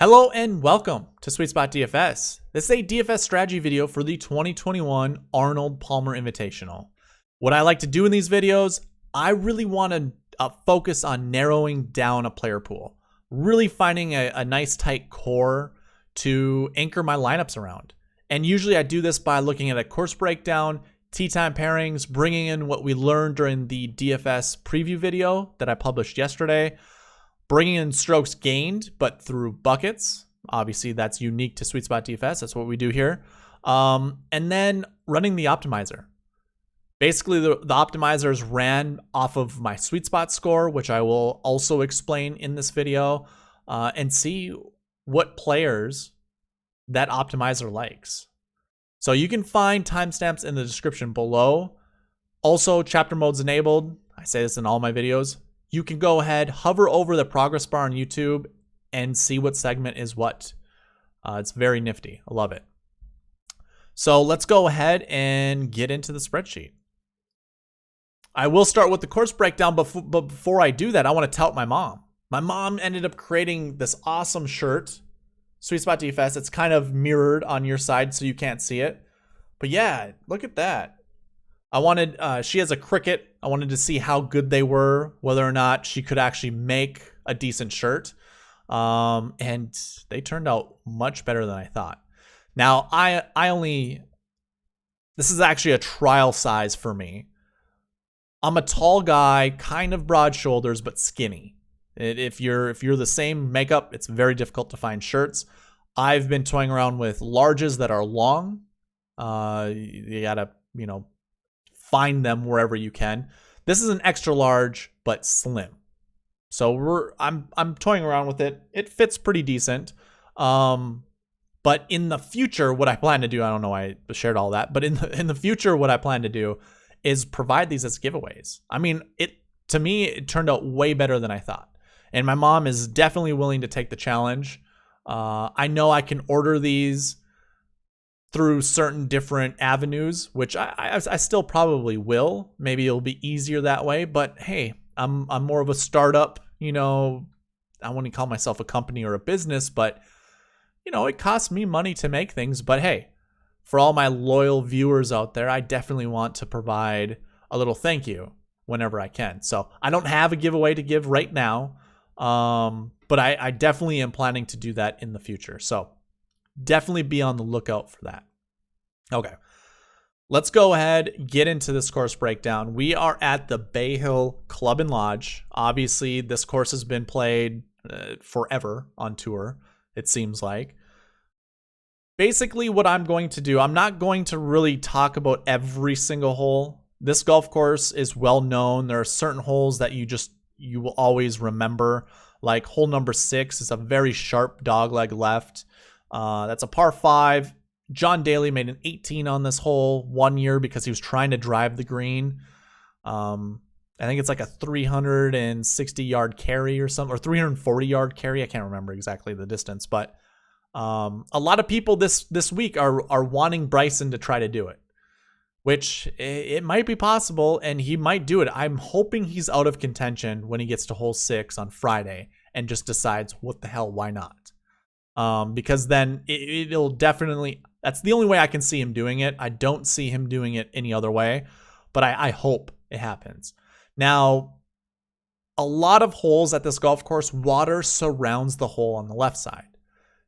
Hello and welcome to SweetSpotDFS. This is a DFS strategy video for the 2021 Arnold Palmer Invitational. What I like to do in these videos, I really want to focus on narrowing down a player pool, really finding a nice tight core to anchor my lineups around. And usually I do this by looking at a course breakdown, time pairings, bringing in what we learned during the DFS preview video that I published yesterday, bringing in strokes gained, but through buckets. Obviously, that's unique to SweetSpotDFS. That's what we do here. And then running the optimizer. Basically, the optimizer is ran off of my sweet spot score, which I will also explain in this video, and see what players that optimizer likes. So you can find timestamps in the description below. Also, chapter mode's enabled. I say this in all my videos. You can go ahead, hover over the progress bar on YouTube and see what segment is what. It's very nifty. I love it. So let's go ahead and get into the spreadsheet. I will start with the course breakdown, but before I do that, I want to tout my mom. My mom ended up creating this awesome shirt, SweetSpotDFS. It's kind of mirrored on your side so you can't see it. But yeah, look at that. I wanted, she has a cricket. I wanted to see how good they were, whether or not she could actually make a decent shirt. And they turned out much better than I thought. Now, this is actually a trial size for me. I'm a tall guy, kind of broad shoulders, but skinny. If you're the same makeup, it's very difficult to find shirts. I've been toying around with larges that are long. You gotta, find them wherever you can. This is an extra large, but slim. So I'm toying around with it. It fits pretty decent. But in the future, what I plan to do, I don't know why I shared all that, but in the future, what I plan to do is provide these as giveaways. I mean, to me, it turned out way better than I thought. And my mom is definitely willing to take the challenge. I know I can order these through certain different avenues, which I still probably will. Maybe it'll be easier that way, but hey, I'm more of a startup, I wouldn't call myself a company or a business, but it costs me money to make things. But hey, for all my loyal viewers out there, I definitely want to provide a little thank you whenever I can. So I don't have a giveaway to give right now, but I definitely am planning to do that in the future. So definitely be on the lookout for that. Okay, let's go ahead, get into this course breakdown. We are at the Bay Hill Club and Lodge. Obviously, this course has been played forever on tour, it seems like. Basically, what I'm going to do, I'm not going to really talk about every single hole. This golf course is well known. There are certain holes that you will always remember. Like hole number 6 is a very sharp dogleg left. That's a par 5. John Daly made an 18 on this hole one year because he was trying to drive the green. I think it's like a 360 yard carry or something, or 340 yard carry. I can't remember exactly the distance, but a lot of people this week are wanting Bryson to try to do it, which it might be possible, and he might do it. I'm hoping he's out of contention when he gets to hole 6 on Friday and just decides, what the hell, why not? Because then it'll definitely, that's the only way I can see him doing it. I don't see him doing it any other way, but I hope it happens. Now, a lot of holes at this golf course, water surrounds the hole on the left side.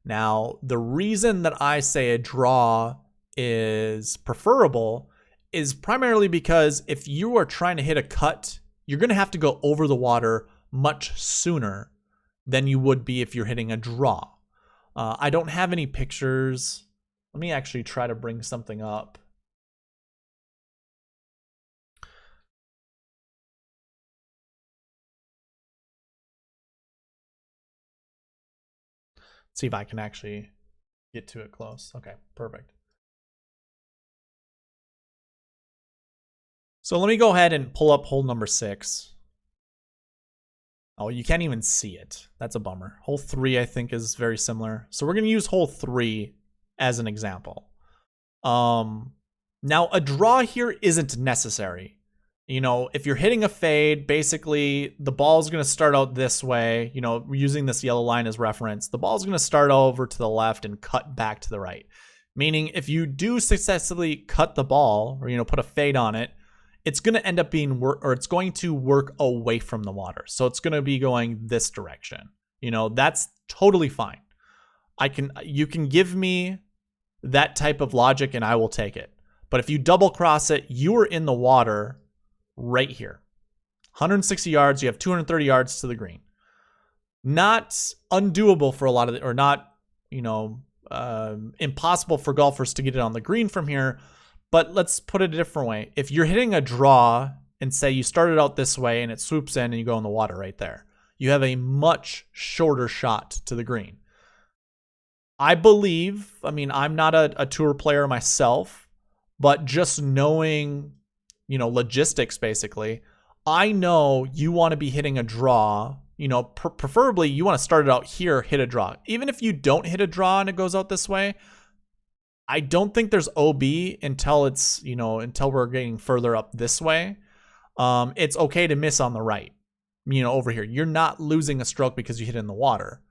Now, the reason that I say a draw is preferable is primarily because if you are trying to hit a cut, you're going to have to go over the water much sooner than you would be if you're hitting a draw. I don't have any pictures. Let me actually try to bring something up. Let's see if I can actually get to it close. Okay, perfect. So let me go ahead and pull up hole number 6. Oh, you can't even see it. That's a bummer. Hole 3, I think, is very similar. So we're going to use hole 3 as an example. Now, a draw here isn't necessary. You know, if you're hitting a fade, basically the ball's going to start out this way. You know, using this yellow line as reference, the ball's going to start over to the left and cut back to the right. Meaning if you do successfully cut the ball or, you know, put a fade on it, it's going to end up being it's going to work away from the water. So it's going to be going this direction. You know, that's totally fine. You can give me that type of logic and I will take it. But if you double cross it, you are in the water right here. 160 yards, you have 230 yards to the green. Not undoable for a lot of or not, you know, impossible for golfers to get it on the green from here. But let's put it a different way. If you're hitting a draw and say you started out this way and it swoops in and you go in the water right there, you have a much shorter shot to the green. I believe, I mean, I'm not a tour player myself, but just knowing, you know, logistics basically, I know you want to be hitting a draw, you know, preferably you want to start it out here, hit a draw. Even if you don't hit a draw and it goes out this way, I don't think there's OB until it's, you know, until we're getting further up this way. It's okay to miss on the right, you know, over here. You're not losing a stroke because you hit in the water.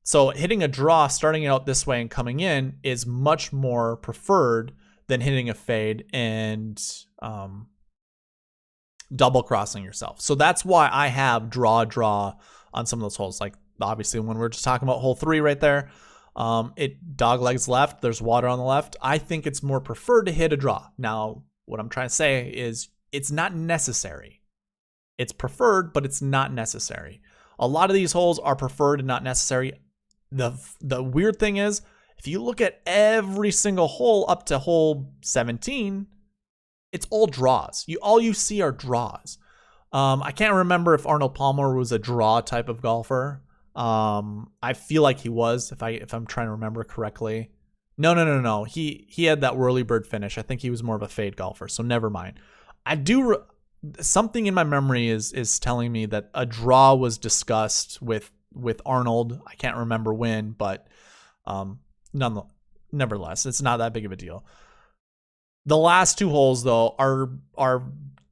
So hitting a draw, starting out this way and coming in is much more preferred than hitting a fade and double crossing yourself. So that's why I have draw on some of those holes. Like obviously when we're just talking about hole 3 right there, it dog legs left, there's water on the left. I think it's more preferred to hit a draw. Now, what I'm trying to say is it's not necessary. It's preferred, but it's not necessary. A lot of these holes are preferred and not necessary. The weird thing is, if you look at every single hole up to hole 17, it's all draws. All you see are draws. I can't remember if Arnold Palmer was a draw type of golfer. I feel like he was, if I'm trying to remember correctly. No. He had that whirly bird finish. I think he was more of a fade golfer, so never mind. Something in my memory is telling me that a draw was discussed with Arnold. I can't remember when, but nevertheless, it's not that big of a deal. The last 2 holes though are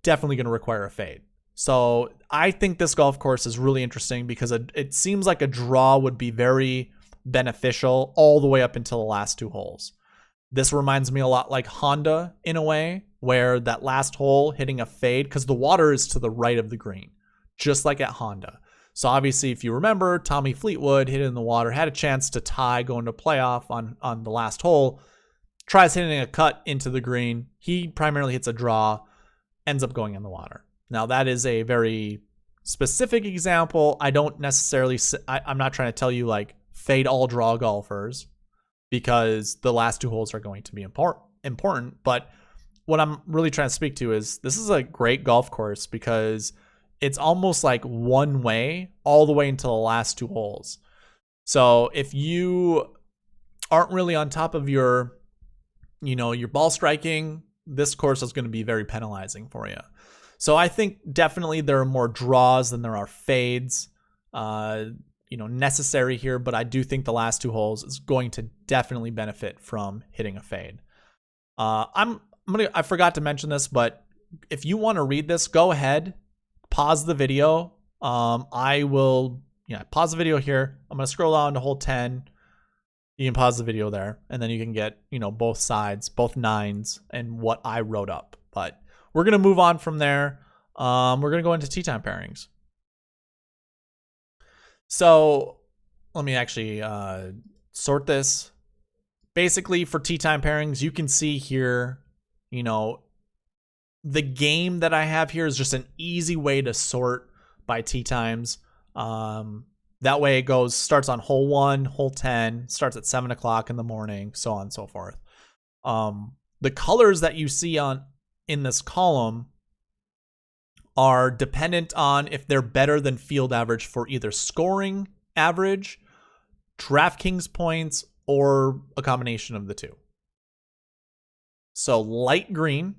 definitely going to require a fade. So I think this golf course is really interesting because it seems like a draw would be very beneficial all the way up until the last 2 holes. This reminds me a lot like Honda in a way, where that last hole hitting a fade, because the water is to the right of the green, just like at Honda. So obviously, if you remember, Tommy Fleetwood hit it in the water, had a chance to tie going to playoff on the last hole, tries hitting a cut into the green. He primarily hits a draw, ends up going in the water. Now, that is a very specific example. I don't necessarily, I'm not trying to tell you like fade all draw golfers, because the last 2 holes are going to be important. But what I'm really trying to speak to is this is a great golf course because it's almost like one way all the way until the last 2 holes. So if you aren't really on top of your ball striking, this course is going to be very penalizing for you. So I think definitely there are more draws than there are fades, necessary here. But I do think the last 2 holes is going to definitely benefit from hitting a fade. I forgot to mention this, but if you want to read this, go ahead, pause the video. I will, pause the video here. I'm going to scroll down to hole 10. You can pause the video there, and then you can get, both sides, both 9s, and what I wrote up. But we're going to move on from there. We're going to go into tee time pairings. So let me actually sort this. Basically, for tee time pairings, you can see here, the game that I have here is just an easy way to sort by tee times. That way it starts on hole 1, hole 10, starts at 7 o'clock in the morning, so on and so forth. The colors that you see in this column are dependent on if they're better than field average for either scoring average, DraftKings points, or a combination of the 2. So light green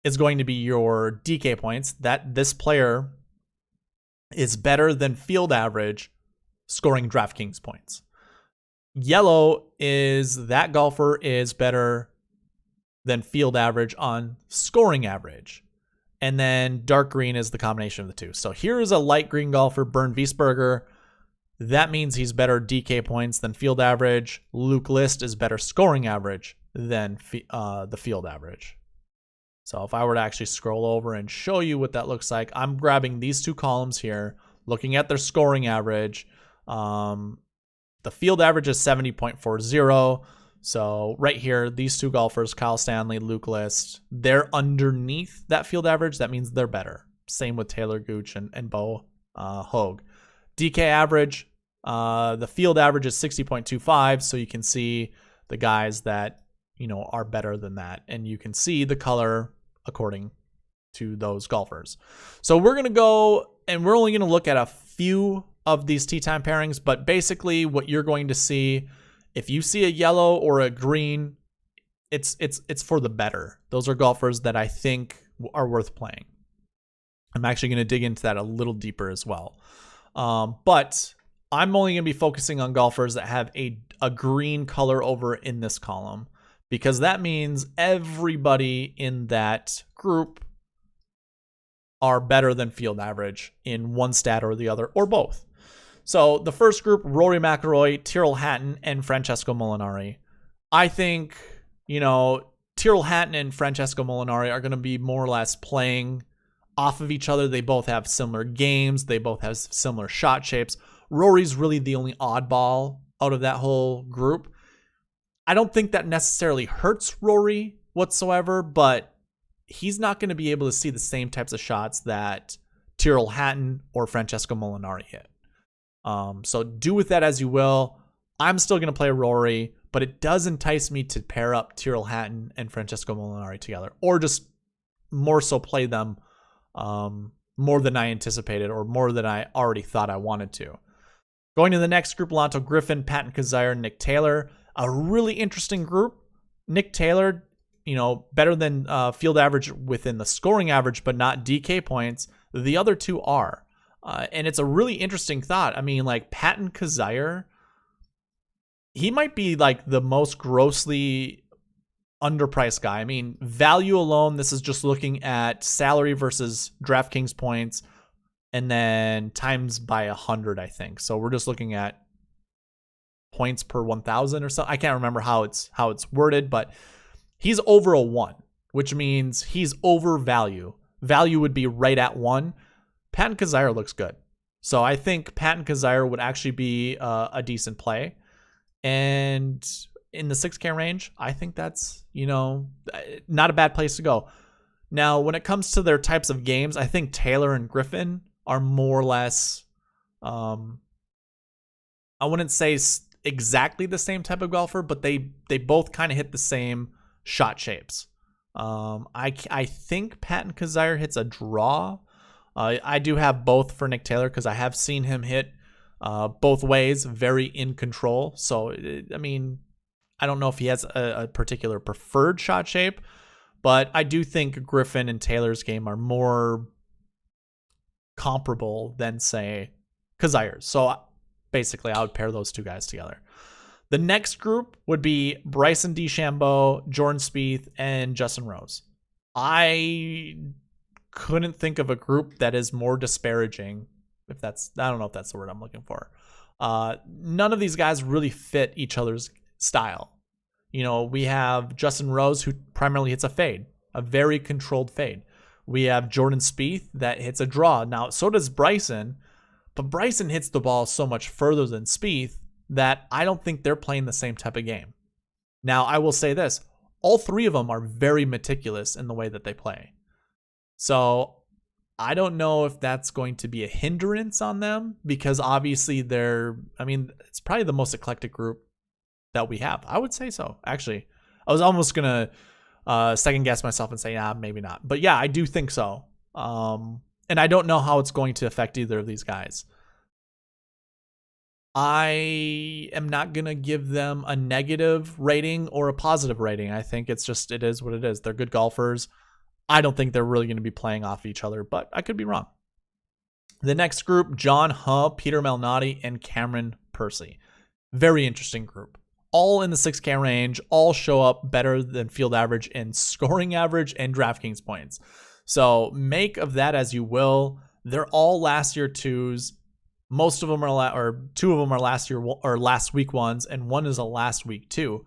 is going to be your DK points, that this player is better than field average scoring DraftKings points. Yellow is that golfer is better than field average on scoring average. And then dark green is the combination of the two. So here is a light green golfer, Bernd Wiesberger. That means he's better DK points than field average. Luke List is better scoring average than the field average. So if I were to actually scroll over and show you what that looks like, I'm grabbing these two columns here, looking at their scoring average. The field average is 70.40. So right here, these two golfers, Kyle Stanley, Luke List, they're underneath that field average. That means they're better. Same with Taylor Gooch and Bo Hogue. DK average, the field average is 60.25. So you can see the guys that, are better than that. And you can see the color according to those golfers. So we're going to go, and we're only going to look at a few of these tee time pairings, but basically what you're going to see, if you see a yellow or a green, it's for the better. Those are golfers that I think are worth playing. I'm actually going to dig into that a little deeper as well. But I'm only going to be focusing on golfers that have a green color over in this column, because that means everybody in that group are better than field average in one stat or the other, or both. So the first group, Rory McIlroy, Tyrrell Hatton, and Francesco Molinari. I think, Tyrrell Hatton and Francesco Molinari are going to be more or less playing off of each other. They both have similar games. They both have similar shot shapes. Rory's really the only oddball out of that whole group. I don't think that necessarily hurts Rory whatsoever, but he's not going to be able to see the same types of shots that Tyrrell Hatton or Francesco Molinari hit. So do with that as you will. I'm still going to play Rory, but it does entice me to pair up Tyrrell Hatton and Francesco Molinari together, or just more so play them more than I anticipated, or more than I already thought I wanted to. Going to the next group, Lanto Griffin, Patton Kizzire, Nick Taylor. A really interesting group. Nick Taylor, better than field average within the scoring average, but not DK points. The other two are. And it's a really interesting thought. I mean, like Patton Kizzire, he might be like the most grossly underpriced guy. I mean, value alone, this is just looking at salary versus DraftKings points and then times by 100, I think. So we're just looking at points per 1,000 or so. I can't remember how it's worded, but he's over a 1, which means he's over value. Value would be right at 1. Patton Kizzire looks good. So I think Patton Kizzire would actually be a decent play. And in the 6K range, I think that's, not a bad place to go. Now, when it comes to their types of games, I think Taylor and Griffin are more or less, I wouldn't say exactly the same type of golfer, but they both kind of hit the same shot shapes. I think Patton Kizzire hits a draw. I do have both for Nick Taylor because I have seen him hit both ways, very in control. So, I mean, I don't know if he has a particular preferred shot shape, but I do think Griffin and Taylor's game are more comparable than, say, Kizzire's. So basically, I would pair those two guys together. The next group would be Bryson DeChambeau, Jordan Spieth, and Justin Rose. I couldn't think of a group that is more disparaging. I don't know if that's the word I'm looking for. None of these guys really fit each other's style. We have Justin Rose, who primarily hits a fade, a very controlled fade. We have Jordan Spieth that hits a draw. Now, so does Bryson, but Bryson hits the ball so much further than Spieth that I don't think they're playing the same type of game. Now, I will say this. All three of them are very meticulous in the way that they play. So I don't know if that's going to be a hindrance on them, because obviously it's probably the most eclectic group that we have. I would say so, actually. I was almost going to second guess myself and say, maybe not. But yeah, I do think so. And I don't know how it's going to affect either of these guys. I am not going to give them a negative rating or a positive rating. I think it is what it is. They're good golfers. I don't think they're really going to be playing off each other, but I could be wrong. The next group, John Huh, Peter Malnati, and Cameron Percy. Very interesting group. All in the 6K range, all show up better than field average in scoring average and DraftKings points. So make of that as you will. They're all last year 2s. Most of them are 2 of them are last year or last week 1s, and 1 is a last week 2.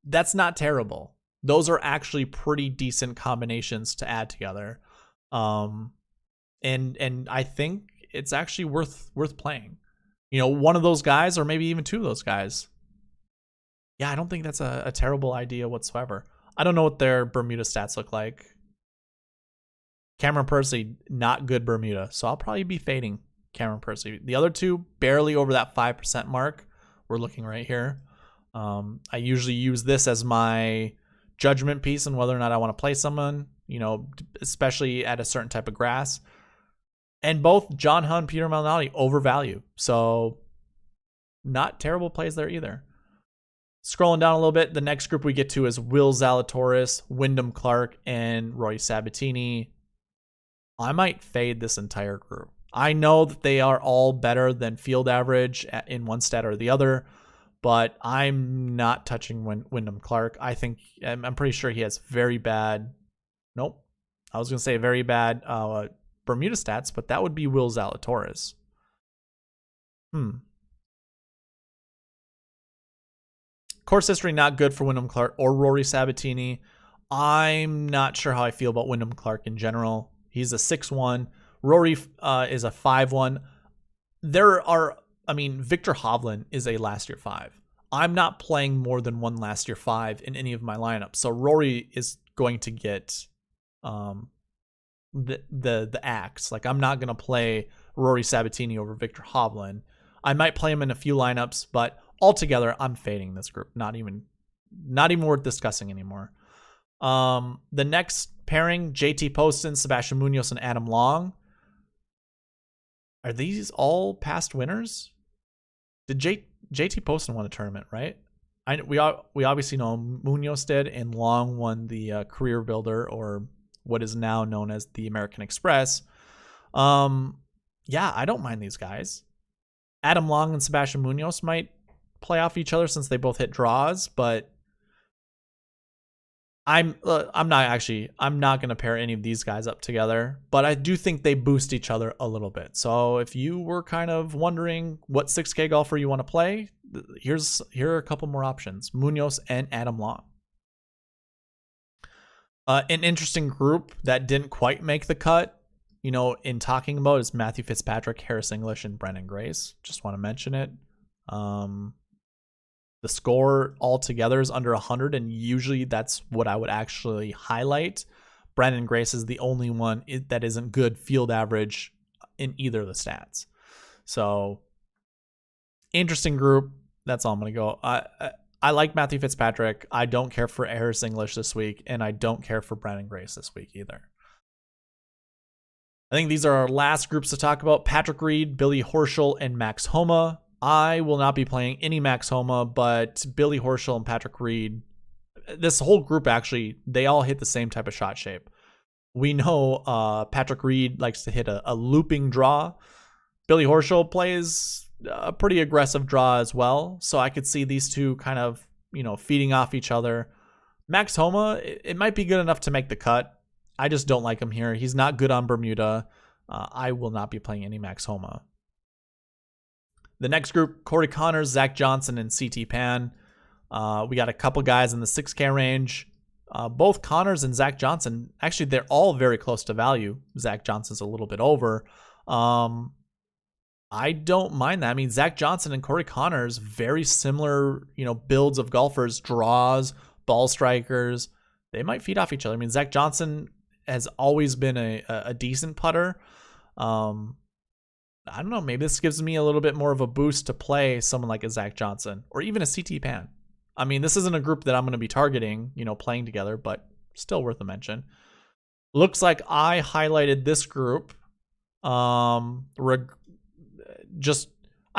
That's not terrible. Those are actually pretty decent combinations to add together. And I think it's actually worth playing. One of those guys, or maybe even 2 of those guys. Yeah, I don't think that's a terrible idea whatsoever. I don't know what their Bermuda stats look like. Cameron Percy, not good Bermuda, so I'll probably be fading Cameron Percy. The other 2, barely over that 5% mark. We're looking right here. I usually use this as my judgment piece on whether or not I want to play someone, especially at a certain type of grass. And both John Hunt, Peter Malnati overvalue. So not terrible plays there either. Scrolling down a little bit, the next group we get to is Will Zalatoris, Wyndham Clark, and Rory Sabatini. I might fade this entire group. I know that they are all better than field average in one stat or the other, but I'm not touching Wyndham Clark. I'm pretty sure he has very bad. Nope. I was going to say very bad Bermuda stats, but that would be Will Zalatoris. Course history not good for Wyndham Clark or Rory Sabatini. I'm not sure how I feel about Wyndham Clark in general. He's a 6-1. Rory is a 5-1. Victor Hovland is a last year 5. I'm not playing more than one last year 5 in any of my lineups. So Rory is going to get the axe. Like, I'm not going to play Rory Sabatini over Victor Hovland. I might play him in a few lineups, but altogether, I'm fading this group. Not even worth discussing anymore. The next pairing, JT Poston, Sebastian Munoz, and Adam Long. Are these all past winners? Did JT Poston won a tournament, right? We obviously know Munoz did, and Long won the Career Builder, or what is now known as the American Express. Yeah, I don't mind these guys. Adam Long and Sebastian Munoz might play off each other since they both hit draws, but I'm not going to pair any of these guys up together, but I do think they boost each other a little bit. So if you were kind of wondering what 6K golfer you want to play, here are a couple more options: Munoz and Adam Long. An interesting group that didn't quite make the cut, in talking about, is Matthew Fitzpatrick, Harris English, and Brendan Grace. Just want to mention it. The score altogether is under 100, and usually that's what I would actually highlight. Brendan Grace is the only one that isn't good field average in either of the stats. So, interesting group. That's all I'm going to go. I like Matthew Fitzpatrick. I don't care for Harris English this week, and I don't care for Brendan Grace this week either. I think these are our last groups to talk about: Patrick Reed, Billy Horschel, and Max Homa. I will not be playing any Max Homa, but Billy Horschel and Patrick Reed, this whole group actually, they all hit the same type of shot shape. We know Patrick Reed likes to hit a looping draw. Billy Horschel plays a pretty aggressive draw as well, so I could see these two kind of, feeding off each other. Max Homa, it might be good enough to make the cut. I just don't like him here. He's not good on Bermuda. I will not be playing any Max Homa. The next group, Corey Connors, Zach Johnson, and CT Pan. We got a couple guys in the 6K range. Both Connors and Zach Johnson, actually, they're all very close to value. Zach Johnson's a little bit over. I don't mind that. I mean, Zach Johnson and Corey Connors, very similar, builds of golfers, draws, ball strikers. They might feed off each other. I mean, Zach Johnson has always been a decent putter. I don't know. Maybe this gives me a little bit more of a boost to play someone like a Zach Johnson or even a CT Pan. I mean, this isn't a group that I'm going to be targeting, playing together, but still worth a mention. Looks like I highlighted this group. I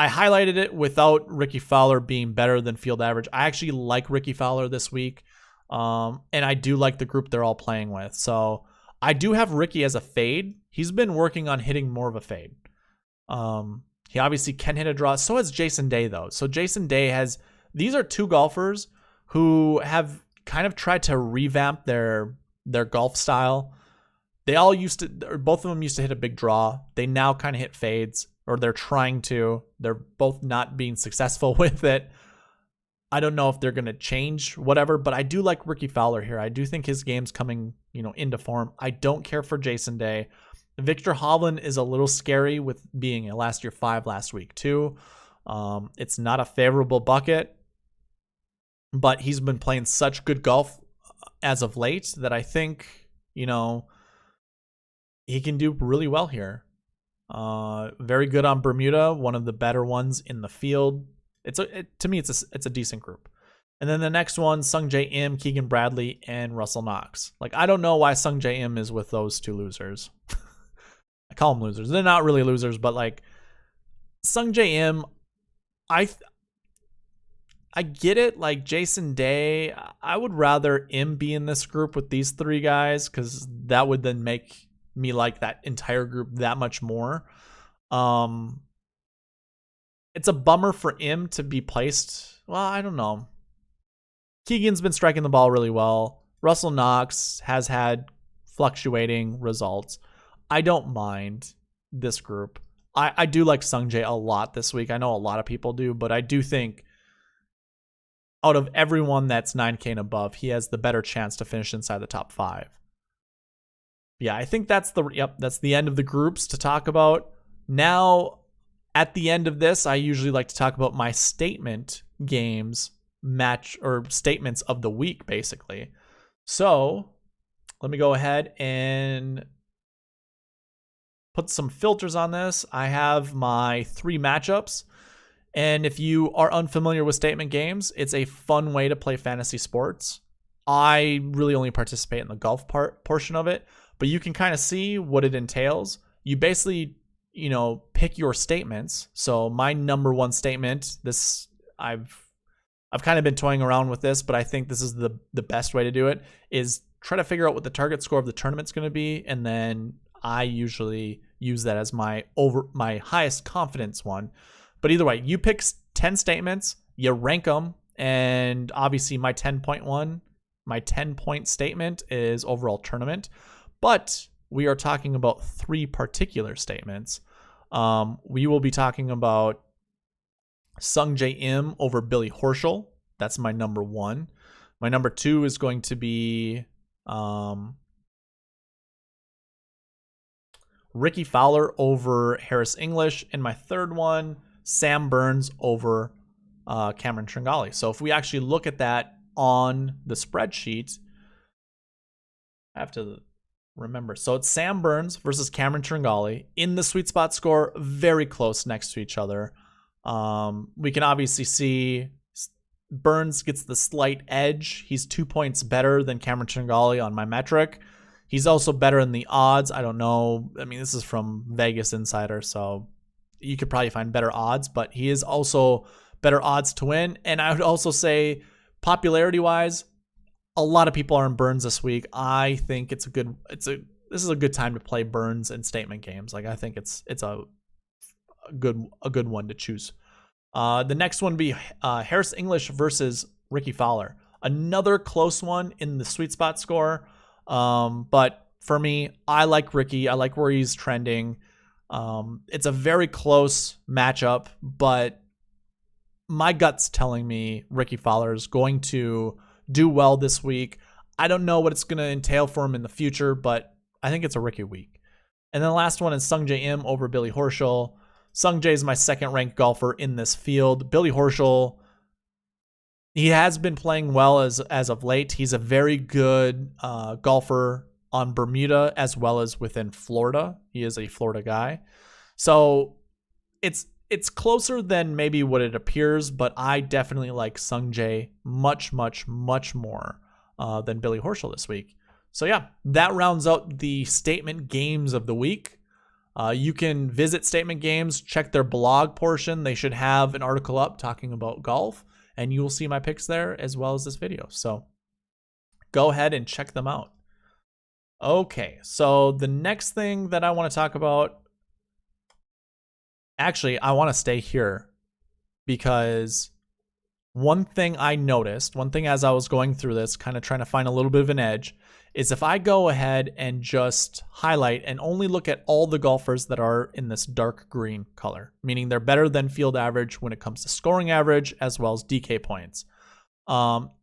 highlighted it without Ricky Fowler being better than field average. I actually like Ricky Fowler this week. And I do like the group they're all playing with. So I do have Ricky as a fade. He's been working on hitting more of a fade. He obviously can hit a draw. So has Jason Day, though. So Jason Day these are two golfers who have kind of tried to revamp their golf style. they all used to, or both of them used to hit a big draw. They now kind of hit fades, or they're trying to. They're both not being successful with it. I don't know if they're going to change whatever, but I do like Ricky Fowler here. I do think his game's coming, into form. I don't care for Jason Day. Victor Hovland is a little scary with being a last year 5 last week too. It's not a favorable bucket, but he's been playing such good golf as of late that I think, he can do really well here. Very good on Bermuda, one of the better ones in the field. To me, it's a decent group. And then the next one, Sung J M, Keegan Bradley, and Russell Knox. Like, I don't know why Sung J M is with those two losers. I call them losers. They're not really losers, but like Sung J M, I get it. Like Jason Day, I would rather him be in this group with these 3 guys because that would then make me like that entire group that much more. It's a bummer for him to be placed. Well, I don't know. Keegan's been striking the ball really well. Russell Knox has had fluctuating results. I don't mind this group. I do like Sungjae a lot this week. I know a lot of people do, but I do think out of everyone that's 9K and above, he has the better chance to finish inside the top 5. Yeah, I think that's the end of the groups to talk about. Now, at the end of this, I usually like to talk about my statement games match or statements of the week, basically. So let me go ahead and put some filters on this. I have my 3 matchups. And if you are unfamiliar with statement games, it's a fun way to play fantasy sports. I really only participate in the golf portion of it, but you can kind of see what it entails. You basically, pick your statements. So my number 1 statement, this I've kind of been toying around with this, but I think this is the best way to do it, is try to figure out what the target score of the tournament's going to be, and then I usually use that as my highest confidence one. But either way, you pick 10 statements, you rank them, and obviously my 10-point statement is overall tournament. But we are talking about 3 particular statements. We will be talking about Sung J M over Billy Horschel. That's my number 1. My number 2 is going to be Ricky Fowler over Harris English. And my third one, Sam Burns over Cameron Tringali. So if we actually look at that on the spreadsheet, I have to remember. So it's Sam Burns versus Cameron Tringali in the sweet spot score, very close next to each other. We can obviously see Burns gets the slight edge. He's 2 points better than Cameron Tringali on my metric. He's also better in the odds. I don't know. I mean, this is from Vegas Insider, so you could probably find better odds, but he is also better odds to win. And I would also say, popularity-wise, a lot of people are in Burns this week. I think this is a good time to play Burns in statement games. Like, I think it's a good one to choose. The next one would be Harris English versus Ricky Fowler. Another close one in the sweet spot score. But for me, I like Ricky. I like where he's trending. It's a very close matchup, but my gut's telling me Ricky Fowler is going to do well this week. I don't know what it's going to entail for him in the future, but I think it's a Ricky week. And then the last one is Sung J M over Billy Horschel. Sung J is my second ranked golfer in this field. Billy Horschel, he has been playing well as of late. He's a very good golfer on Bermuda as well as within Florida. He is a Florida guy. So it's closer than maybe what it appears, but I definitely like Sung J much, much, much more than Billy Horschel this week. So yeah, that rounds out the statement games of the week. You can visit Statement Games, check their blog portion. They should have an article up talking about golf, and you will see my picks there as well as this video. So go ahead and check them out. Okay, so the next thing that I want to talk about, actually, I want to stay here because one thing I noticed, one thing as I was going through this, kind of trying to find a little bit of an edge, is if I go ahead and just highlight and only look at all the golfers that are in this dark green color, meaning they're better than field average when it comes to scoring average as well as DK points.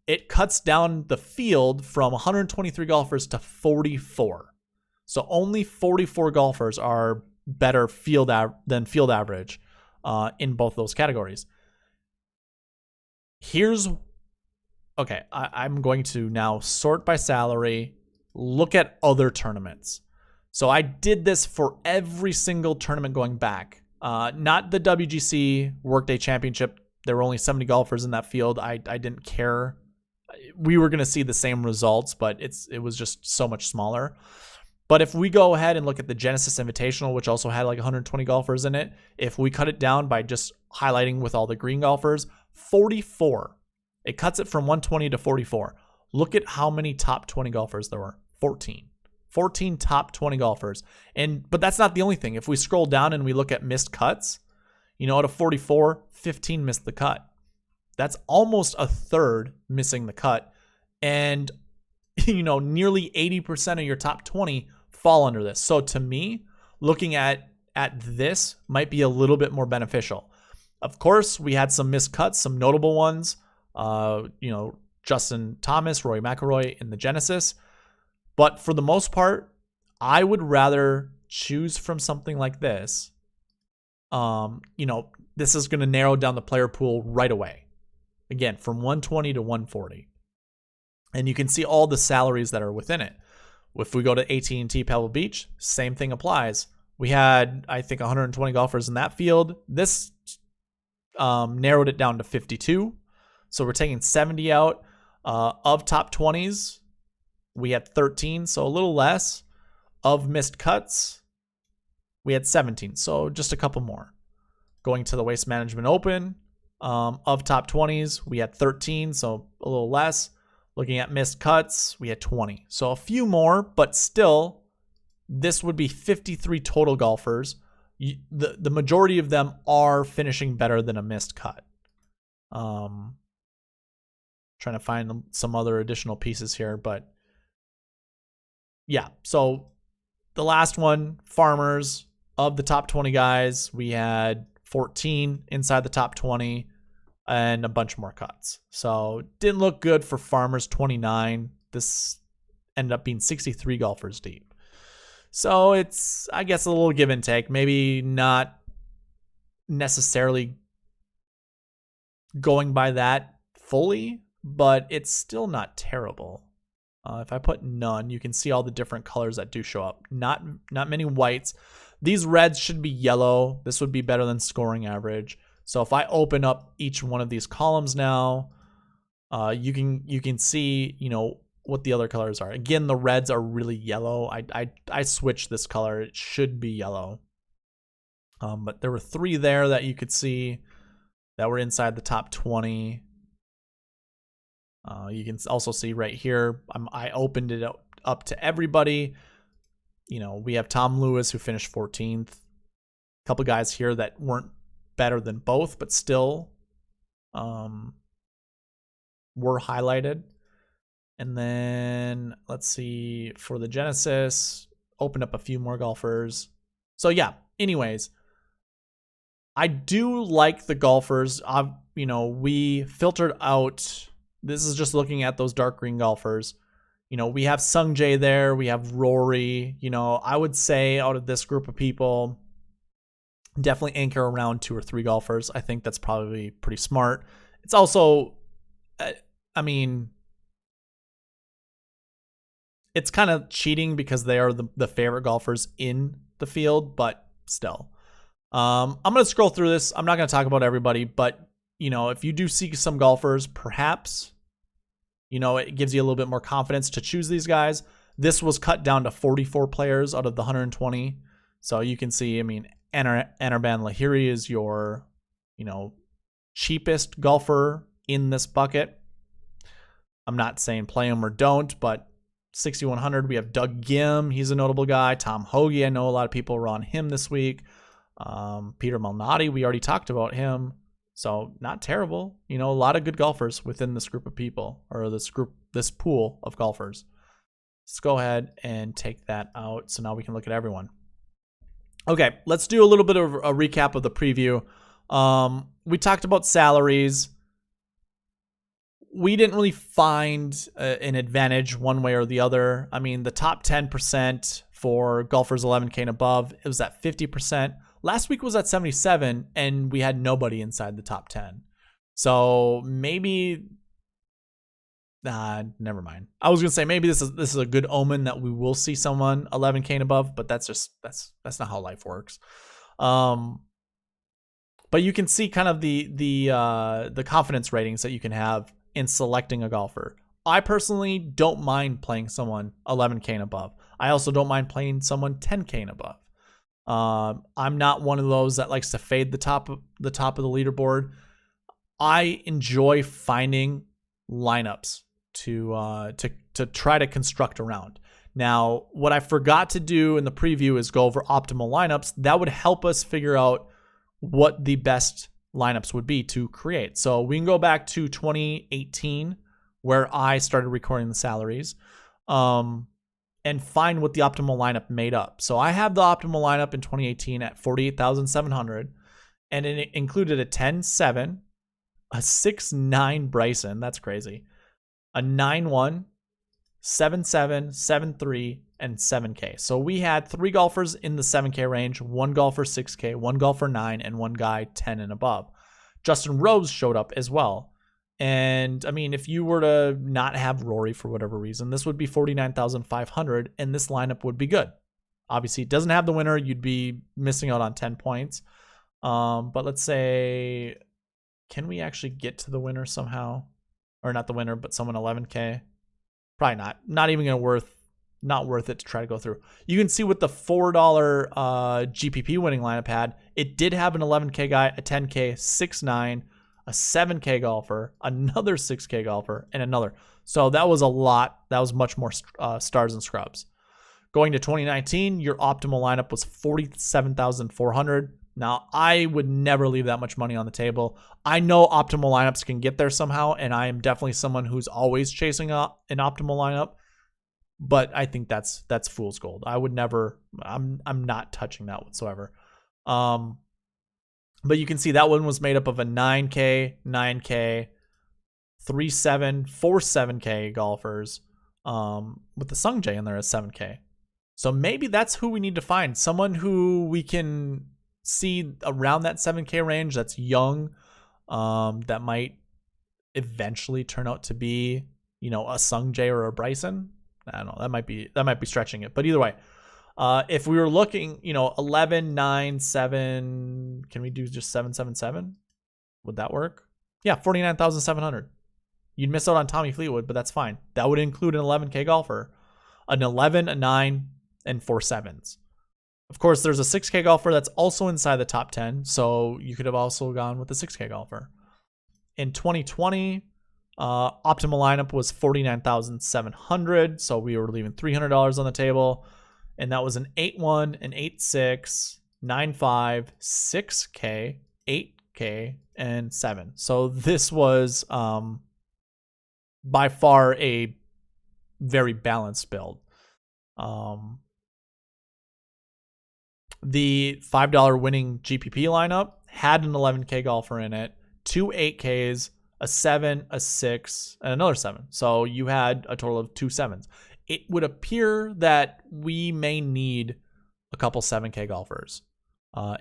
It cuts down the field from 123 golfers to 44. So only 44 golfers are better than field average in both those categories. I'm going to now sort by salary, look at other tournaments. So I did this for every single tournament going back. Not the WGC Workday Championship. There were only 70 golfers in that field. I didn't care. We were going to see the same results, but it was just so much smaller. But if we go ahead and look at the Genesis Invitational, which also had like 120 golfers in it, if we cut it down by just highlighting with all the green golfers, 44. It cuts it from 120 to 44. Look at how many top 20 golfers there were. 14. 14 top 20 golfers. But that's not the only thing. If we scroll down and we look at missed cuts, out of 44, 15 missed the cut. That's almost a third missing the cut. And, nearly 80% of your top 20 fall under this. So to me, looking at this might be a little bit more beneficial. Of course, we had some missed cuts, some notable ones. Justin Thomas, Rory McIlroy in the Genesis. But for the most part, I would rather choose from something like this. This is going to narrow down the player pool right away. Again, from 120 to 140. And you can see all the salaries that are within it. If we go to AT&T Pebble Beach, same thing applies. We had, I think, 120 golfers in that field. This narrowed it down to 52. So we're taking 70 out. Of top 20s, we had 13, so a little less. Of missed cuts, we had 17, so just a couple more. Going to the Waste Management Open, of top 20s, we had 13, so a little less. Looking at missed cuts, we had 20. So a few more, but still, this would be 53 total golfers. The majority of them are finishing better than a missed cut. Trying to find some other additional pieces here, but yeah. So the last one, Farmers, of the top 20 guys, we had 14 inside the top 20 and a bunch more cuts. So didn't look good for Farmers, 29. This ended up being 63 golfers deep. So it's, I guess, a little give and take. Maybe not necessarily going by that fully, but it's still not terrible. If I put none, you can see all the different colors that do show up. Not many whites. These reds should be yellow. This would be better than scoring average. So if I open up each one of these columns now, you can see, what the other colors are. Again, the reds are really yellow. I switched this color. It should be yellow. But there were 3 there that you could see that were inside the top 20. You can also see right here, I opened it up to everybody. We have Tom Lewis, who finished 14th. A couple guys here that weren't better than both, but still were highlighted. And then let's see, for the Genesis, opened up a few more golfers. So yeah, anyways, I do like the golfers. We filtered out, this is just looking at those dark green golfers. We have Sung Jae there. We have Rory. I would say out of this group of people, definitely anchor around 2 or 3 golfers. I think that's probably pretty smart. It's also, it's kind of cheating because they are the favorite golfers in the field, but still. I'm going to scroll through this. I'm not going to talk about everybody, but, if you do see some golfers, perhaps, it gives you a little bit more confidence to choose these guys. This was cut down to 44 players out of the 120. So you can see, Anirban Lahiri is your, cheapest golfer in this bucket. I'm not saying play him or don't, but 6,100, we have Doug Gim. He's a notable guy. Tom Hoagie, I know a lot of people were on him this week. Peter Malnati, we already talked about him. So not terrible. You know, a lot of good golfers within this group of people, or this pool of golfers. Let's go ahead and take that out. So now we can look at everyone. Okay, let's do a little bit of a recap of the preview. We talked about salaries. We didn't really find an advantage one way or the other. I mean, the top 10% for golfers 11K and above, it was at 50%. Last week was at 77, and we had nobody inside the top 10. So maybe, never mind. I was gonna say maybe this is a good omen that we will see someone 11K and above, but that's not how life works. But you can see kind of the confidence ratings that you can have in selecting a golfer. I personally don't mind playing someone 11K and above. I also don't mind playing someone 10K and above. I'm not one of those that likes to fade the top of the leaderboard. I enjoy finding lineups to try to construct around. Now, what I forgot to do in the preview is go over optimal lineups. That would help us figure out what the best lineups would be to create. So we can go back to 2018, where I started recording the salaries, and find what the optimal lineup made up. So I have the optimal lineup in 2018 at 48,700, and it included a 10-7, a 6-9 Bryson, that's crazy, a 9-1, 7-7, 7-3, and 7K. So we had 3 golfers in the 7K range, 1 golfer 6K, 1 golfer 9, and 1 guy 10 and above. Justin Rose showed up as well. And I mean, if you were to not have Rory for whatever reason, this would be 49,500, and this lineup would be good. Obviously, it doesn't have the winner. You'd be missing out on 10 points. But let's say, can we actually get to the winner somehow? Or not the winner, but someone 11K? Probably not. Not even not worth it to try to go through. You can see what the $4 GPP winning lineup had. It did have an 11K guy, a 10K, 6-9, a 7K golfer, another 6K golfer, and another. So that was a lot. That was much more stars and scrubs. Going to 2019, your optimal lineup was 47,400. Now, I would never leave that much money on the table. I know optimal lineups can get there somehow, and I am definitely someone who's always chasing an optimal lineup. But I think that's fool's gold. I would never. I'm not touching that whatsoever. But you can see that one was made up of a 9K, 9K, 3-7, 4-7K golfers, with the Sung Jae in there as 7K. So maybe that's who we need to find. Someone who we can see around that 7K range that's young, that might eventually turn out to be, you know, a Sung Jae or a Bryson. I don't know. That might be stretching it. But either way, if we were looking, you know, 11, 9, 7, can we do just 7, 7, 7? Would that work? Yeah, 49,700. You'd miss out on Tommy Fleetwood, but that's fine. That would include an 11K golfer, an 11, a 9, and 4 7s. Of course, there's a 6K golfer that's also inside the top 10, so you could have also gone with the 6K golfer. In 2020, optimal lineup was 49,700, so we were leaving $300 on the table, and that was an 8-1, an 8-6, 9-5, 6K, 8K, and 7. So this was by far a very balanced build. The $5 winning GPP lineup had an 11K golfer in it, 2 8Ks, a 7, a 6, and another 7. So you had a total of 2 7s. It would appear that we may need a couple 7K golfers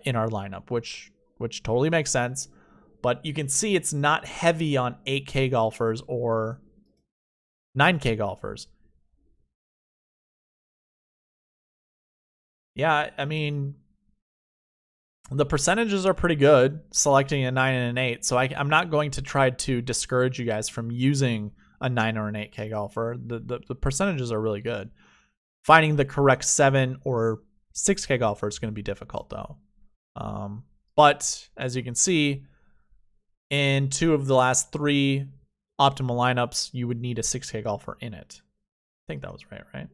in our lineup, which totally makes sense. But you can see it's not heavy on 8K golfers or 9K golfers. Yeah, I mean, the percentages are pretty good selecting a 9 and an 8, so I'm not going to try to discourage you guys from using a 9 or an 8K golfer. The percentages are really good. Finding the correct 7 or 6K golfer is going to be difficult, though. But as you can see, in 2 of the last 3 optimal lineups, you would need a 6K golfer in it. I think that was right?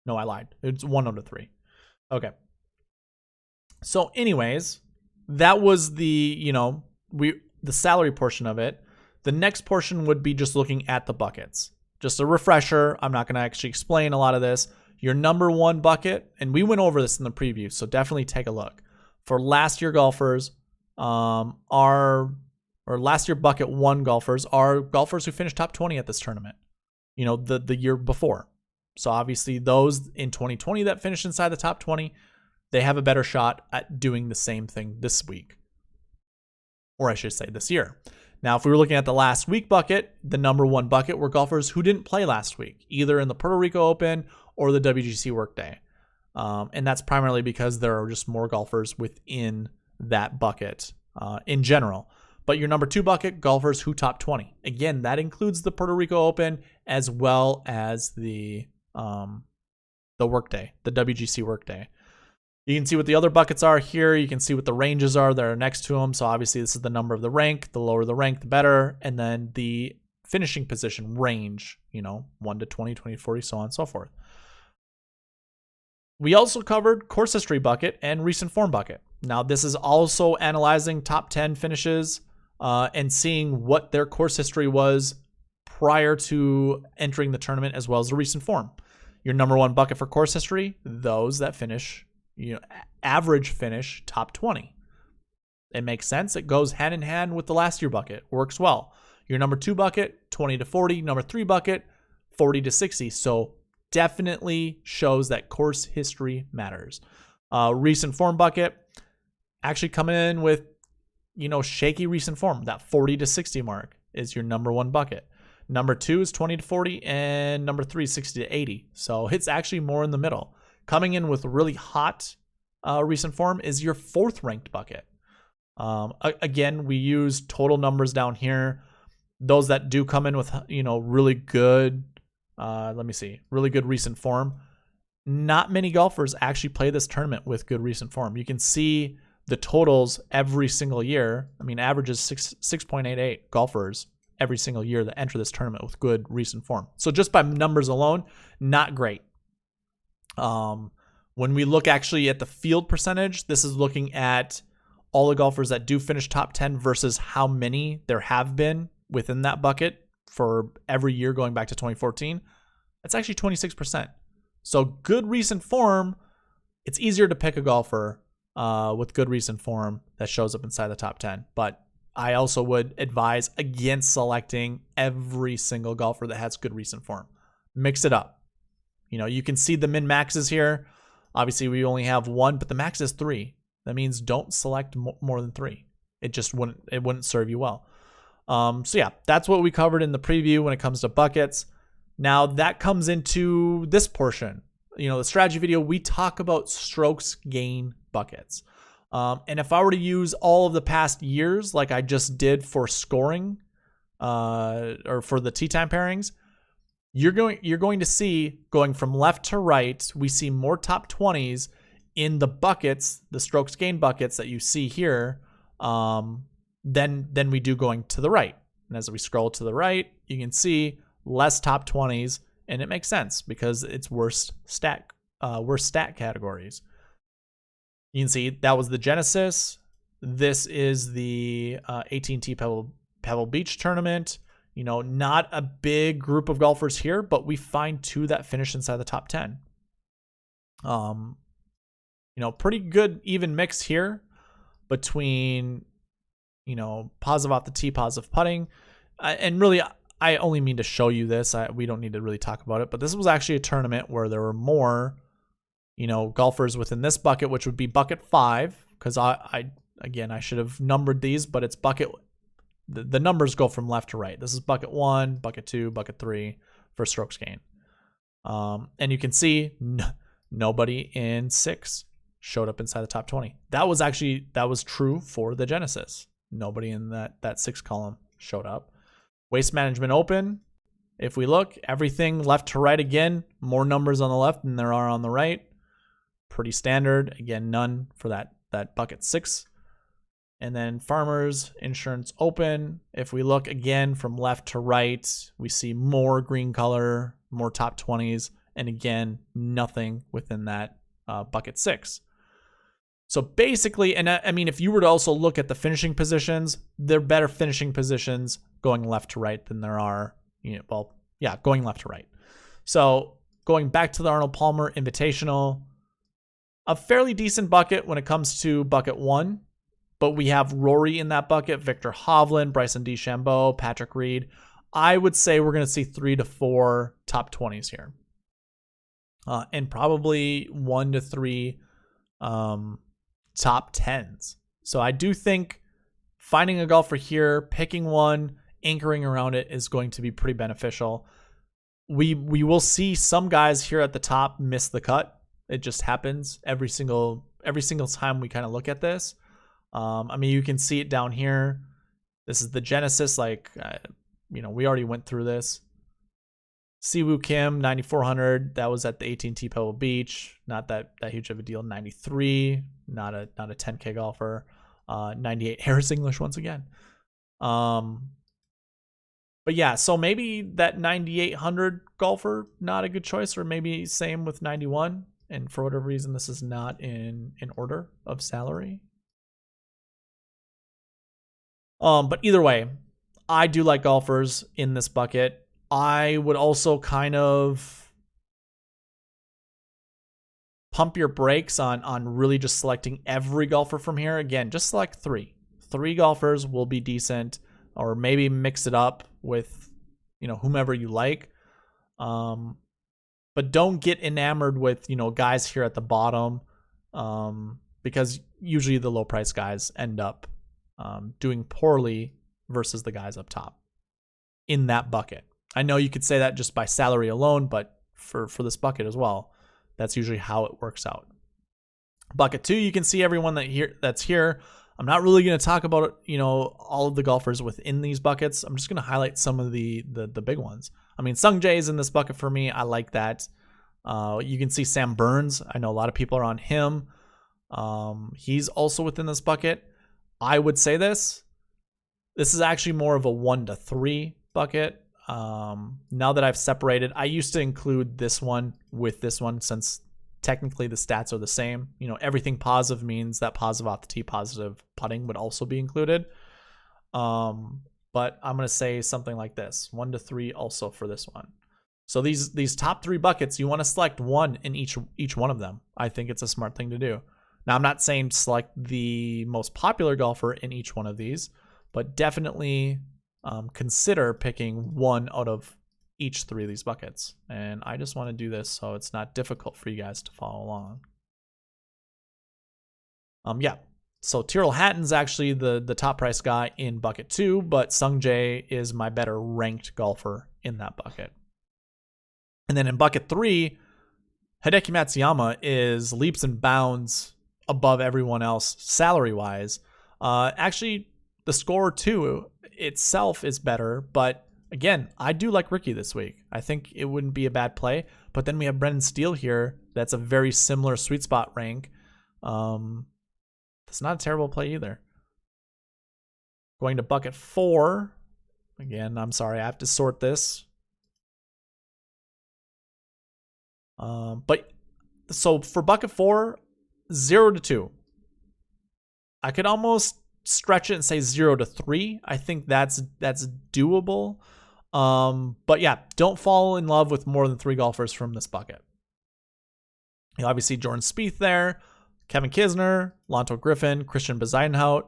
No, I lied. It's 1 out of 3. Okay. So anyways, that was the salary portion of it. The next portion would be just looking at the buckets. Just a refresher. I'm not going to actually explain a lot of this. Your number one bucket, and we went over this in the preview, so definitely take a look. For last year golfers, last year bucket one golfers are golfers who finished top 20 at this tournament, the year before. So obviously those in 2020 that finished inside the top 20, they have a better shot at doing the same thing this week. Or I should say this year. Now, if we were looking at the last week bucket, the number one bucket were golfers who didn't play last week, either in the Puerto Rico Open or the WGC Workday. And that's primarily because there are just more golfers within that bucket in general. But your number two bucket, golfers who top 20. Again, that includes the Puerto Rico Open as well as the Workday, the WGC Workday. You can see what the other buckets are here. You can see what the ranges are that are next to them. So obviously this is the number of the rank. The lower the rank, the better. And then the finishing position range, 1 to 20, 20 to 40, so on and so forth. We also covered course history bucket and recent form bucket. Now this is also analyzing top 10 finishes and seeing what their course history was prior to entering the tournament as well as the recent form. Your number one bucket for course history, those that finish average finish top 20. It makes sense. It goes hand in hand with the last year bucket. Works well. Your number two bucket, 20 to 40. Number three bucket, 40 to 60. So definitely shows that course history matters. Recent form bucket, actually coming in with, shaky recent form. That 40 to 60 mark is your number one bucket. Number two is 20 to 40, and number three is 60 to 80. So it's actually more in the middle. Coming in with really hot recent form is your fourth ranked bucket. Again, we use total numbers down here. Those that do come in with, really good, really good recent form. Not many golfers actually play this tournament with good recent form. You can see the totals every single year. I mean, averages 6.88 golfers every single year that enter this tournament with good recent form. So just by numbers alone, not great. When we look actually at the field percentage, this is looking at all the golfers that do finish top 10 versus how many there have been within that bucket for every year going back to 2014. It's actually 26%. So good recent form, it's easier to pick a golfer with good recent form that shows up inside the top 10. But I also would advise against selecting every single golfer that has good recent form. Mix it up. You can see the min maxes here. Obviously, we only have one, but the max is 3. That means don't select more than 3. It wouldn't serve you well. So yeah, that's what we covered in the preview when it comes to buckets. Now that comes into this portion. The strategy video, we talk about strokes gain buckets. And if I were to use all of the past years, like I just did for scoring, or for the Time Pairings, you're going to see, going from left to right, we see more top 20s in the buckets, the strokes gain buckets that you see here, than we do going to the right. And as we scroll to the right, you can see less top 20s, and it makes sense because it's worst stat categories. You can see that was the Genesis. This is the AT&T Pebble Beach tournament. Not a big group of golfers here, but we find 2 that finish inside the top 10. Pretty good even mix here between, positive off the tee, positive putting. And really, I only mean to show you this. We don't need to really talk about it, but this was actually a tournament where there were more, golfers within this bucket, which would be bucket 5, because I should have numbered these, but it's bucket. The numbers go from left to right. This is bucket 1, bucket 2, bucket 3 for strokes gain. And you can see nobody in 6 showed up inside the top 20. That was true for the Genesis. Nobody in that 6 column showed up. Waste Management Open. If we look, everything left to right again, more numbers on the left than there are on the right. Pretty standard. Again, none for that bucket 6. And then Farmers Insurance Open. If we look again from left to right, we see more green color, more top 20s, and again, nothing within that bucket 6. So basically, and I mean, if you were to also look at the finishing positions, there are better finishing positions going left to right than there are, going left to right. So going back to the Arnold Palmer Invitational, a fairly decent bucket when it comes to bucket 1, but we have Rory in that bucket, Victor Hovland, Bryson DeChambeau, Patrick Reed. I would say we're going to see 3 to 4 top 20s here. And probably 1 to 3 top 10s. So I do think finding a golfer here, picking one, anchoring around it is going to be pretty beneficial. We will see some guys here at the top miss the cut. It just happens every single time we kind of look at this. I mean, you can see it down here. This is the Genesis. We already went through this. Siwoo Kim, 9,400. That was at the AT&T Pebble Beach. Not that huge of a deal. 93. Not a 10K golfer. 98. Harris English once again. But yeah, so maybe that 9,800 golfer, not a good choice, or maybe same with 91. And for whatever reason, this is not in order of salary. But either way, I do like golfers in this bucket. I would also kind of pump your brakes on really just selecting every golfer from here. Again, just select 3. 3 golfers will be decent, or maybe mix it up with, whomever you like. But don't get enamored with, guys here at the bottom, because usually the low price guys end up doing poorly versus the guys up top in that bucket. I know you could say that just by salary alone, but for this bucket as well, that's usually how it works out. Bucket 2, you can see everyone that's here. I'm not really going to talk about, all of the golfers within these buckets. I'm just going to highlight some of the big ones. I mean, Sung Jae is in this bucket for me. I like that. You can see Sam Burns. I know a lot of people are on him. He's also within this bucket. I would say this is actually more of a 1 to 3 bucket. Now that I've separated, I used to include this one with this one since technically the stats are the same. Everything positive means that positive off the tee, positive putting would also be included. But I'm going to say something like this, 1 to 3 also for this one. So these top 3 buckets, you want to select one in each one of them. I think it's a smart thing to do. Now, I'm not saying select the most popular golfer in each one of these, but definitely consider picking one out of each 3 of these buckets. And I just want to do this so it's not difficult for you guys to follow along. So Tyrrell Hatton's actually the top price guy in bucket 2, but Sung Jae is my better ranked golfer in that bucket. And then in bucket 3, Hideki Matsuyama is leaps and bounds above everyone else salary-wise. Actually, the score 2 itself is better, but again, I do like Ricky this week. I think it wouldn't be a bad play. But then we have Brendan Steele here. That's a very similar sweet spot rank. That's not a terrible play either. Going to bucket 4. Again, I'm sorry, I have to sort this. But so for bucket 4, 0 to 2. I could almost stretch it and say 0 to 3. I think that's doable. But yeah, don't fall in love with more than 3 golfers from this bucket. You obviously Jordan Spieth there, Kevin Kisner, Lonto Griffin, Christian Bezuidenhout,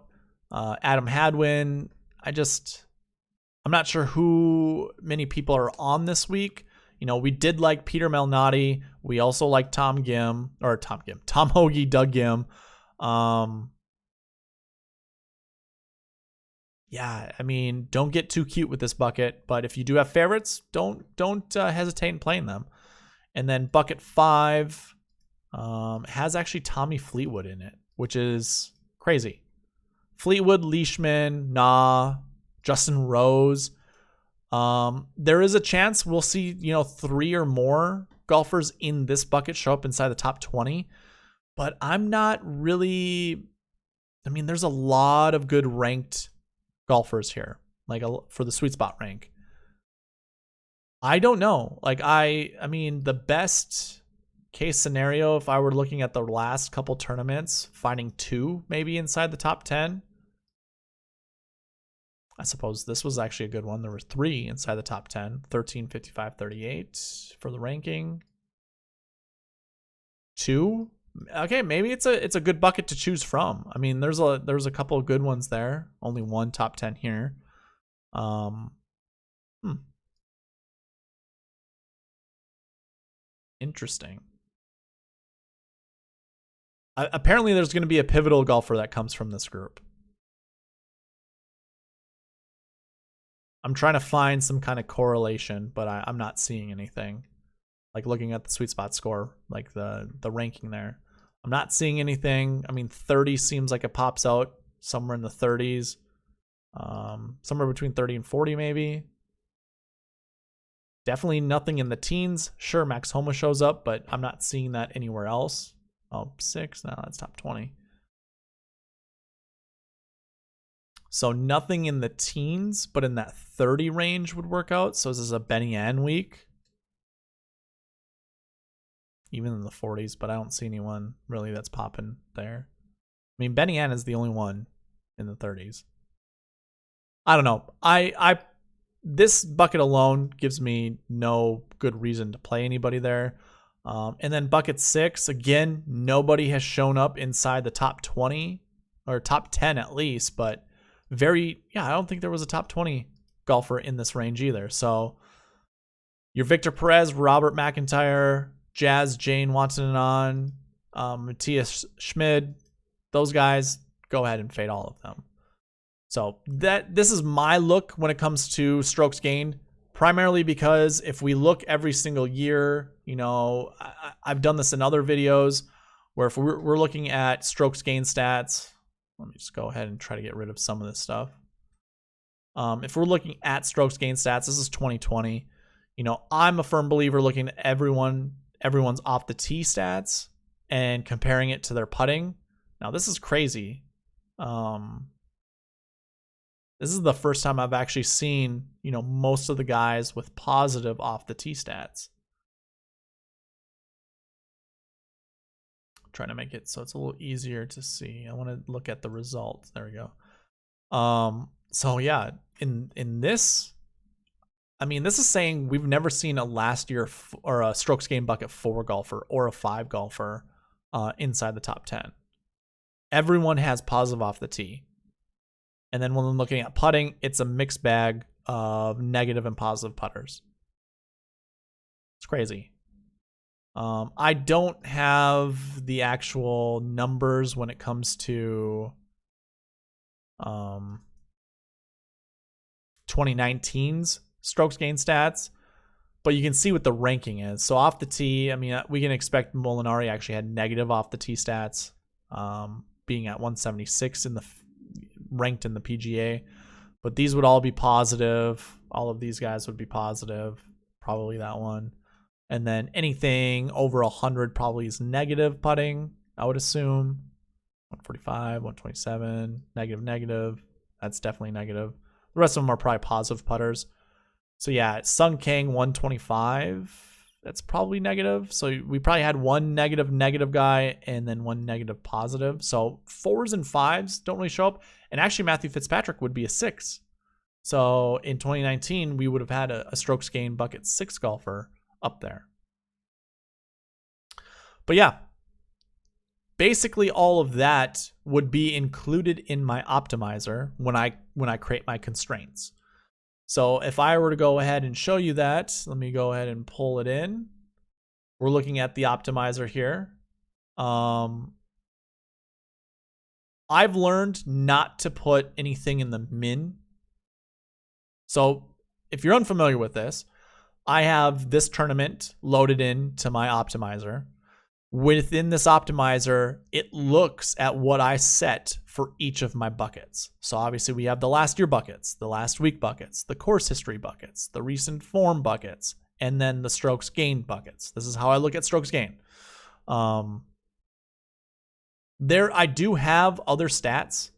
Adam Hadwin. I'm not sure who many people are on this week. We did like Peter Malnati. We also like Tom Hoagie, Doug Gim. Yeah, I mean, don't get too cute with this bucket, but if you do have favorites, don't hesitate in playing them. And then bucket 5 has actually Tommy Fleetwood in it, which is crazy. Fleetwood, Leishman, Justin Rose. There is a chance we'll see, 3 or more golfers in this bucket show up inside the top 20, but I'm not really. I mean, there's a lot of good ranked golfers here, for the sweet spot rank. I don't know. I mean, the best case scenario, if I were looking at the last couple tournaments, finding 2 maybe inside the top 10. I suppose this was actually a good one. There were 3 inside the top 10, 13, 55, 38 for the ranking. 2. Okay, maybe it's a good bucket to choose from. I mean, there's a couple of good ones there. Only 1 top 10 here. Interesting. Apparently, there's going to be a pivotal golfer that comes from this group. I'm trying to find some kind of correlation, but I'm not seeing anything. Like looking at the SweetSpot score, like the ranking there. I'm not seeing anything. I mean, 30 seems like it pops out somewhere in the 30s. Somewhere between 30 and 40 maybe. Definitely nothing in the teens. Sure, Max Homa shows up, but I'm not seeing that anywhere else. Oh, 6. No, that's top 20. So nothing in the teens, but in that 30 range would work out. So this is a Benny Ann week. Even in the 40s, but I don't see anyone really that's popping there. I mean, Benny Ann is the only one in the 30s. I don't know. This bucket alone gives me no good reason to play anybody there. And then bucket 6, again, nobody has shown up inside the top 20 or top 10 at least, but I don't think there was a top 20 golfer in this range either. So your Victor Perez, Robert McIntyre, Jazz, Jane Watson, Matthias Schmid, those guys, go ahead and fade all of them. So this is my look when it comes to strokes gained, primarily because if we look every single year, I've done this in other videos where if we're looking at strokes gained stats, let me just go ahead and try to get rid of some of this stuff. If we're looking at strokes gained stats, this is 2020. I'm a firm believer looking at everyone's off the tee stats and comparing it to their putting. Now this is crazy. This is the first time I've actually seen, most of the guys with positive off the tee stats. I'm trying to make it so it's a little easier to see. I want to look at the results. There we go. So yeah, in this, I mean, this is saying we've never seen a last year or a strokes gained bucket 4 golfer or a 5 golfer inside the top 10. Everyone has positive off the tee. And then when I'm looking at putting, it's a mixed bag of negative and positive putters. It's crazy. I don't have the actual numbers when it comes to 2019's strokes gained stats, but you can see what the ranking is. So off the tee, I mean, we can expect Molinari actually had negative off the tee stats, being at 176 ranked in the PGA, but these would all be positive. All of these guys would be positive, probably that one. And then anything over 100 probably is negative putting, I would assume. 145, 127, negative. That's definitely negative. The rest of them are probably positive putters. So yeah, Sung Kang 125. That's probably negative. So we probably had one negative guy and then one negative positive. So 4s and 5s don't really show up. And actually Matthew Fitzpatrick would be a 6. So in 2019, we would have had a strokes gained bucket 6 golfer up there. But yeah, basically all of that would be included in my optimizer when I create my constraints. So if I were to go ahead and show you that, let me go ahead and pull it in. We're looking at the optimizer here. I've learned not to put anything in the min. So if you're unfamiliar with this, I have this tournament loaded into my optimizer. Within this optimizer, it looks at what I set for each of my buckets. So obviously we have the last year buckets, the last week buckets, the course history buckets, the recent form buckets, and then the strokes gained buckets. This is how I look at strokes gained. I do have other stats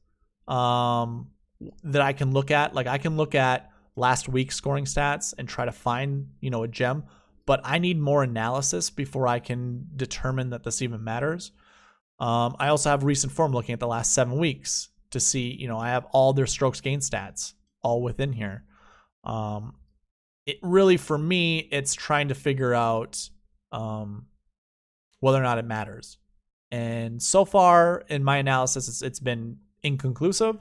that I can look at. Like I can look at last week's scoring stats and try to find, a gem. but I need more analysis before I can determine that this even matters. I also have recent form looking at the last 7 weeks to see, I have all their strokes gain stats all within here. It really, for me, it's trying to figure out whether or not it matters. And so far in my analysis, it's been inconclusive.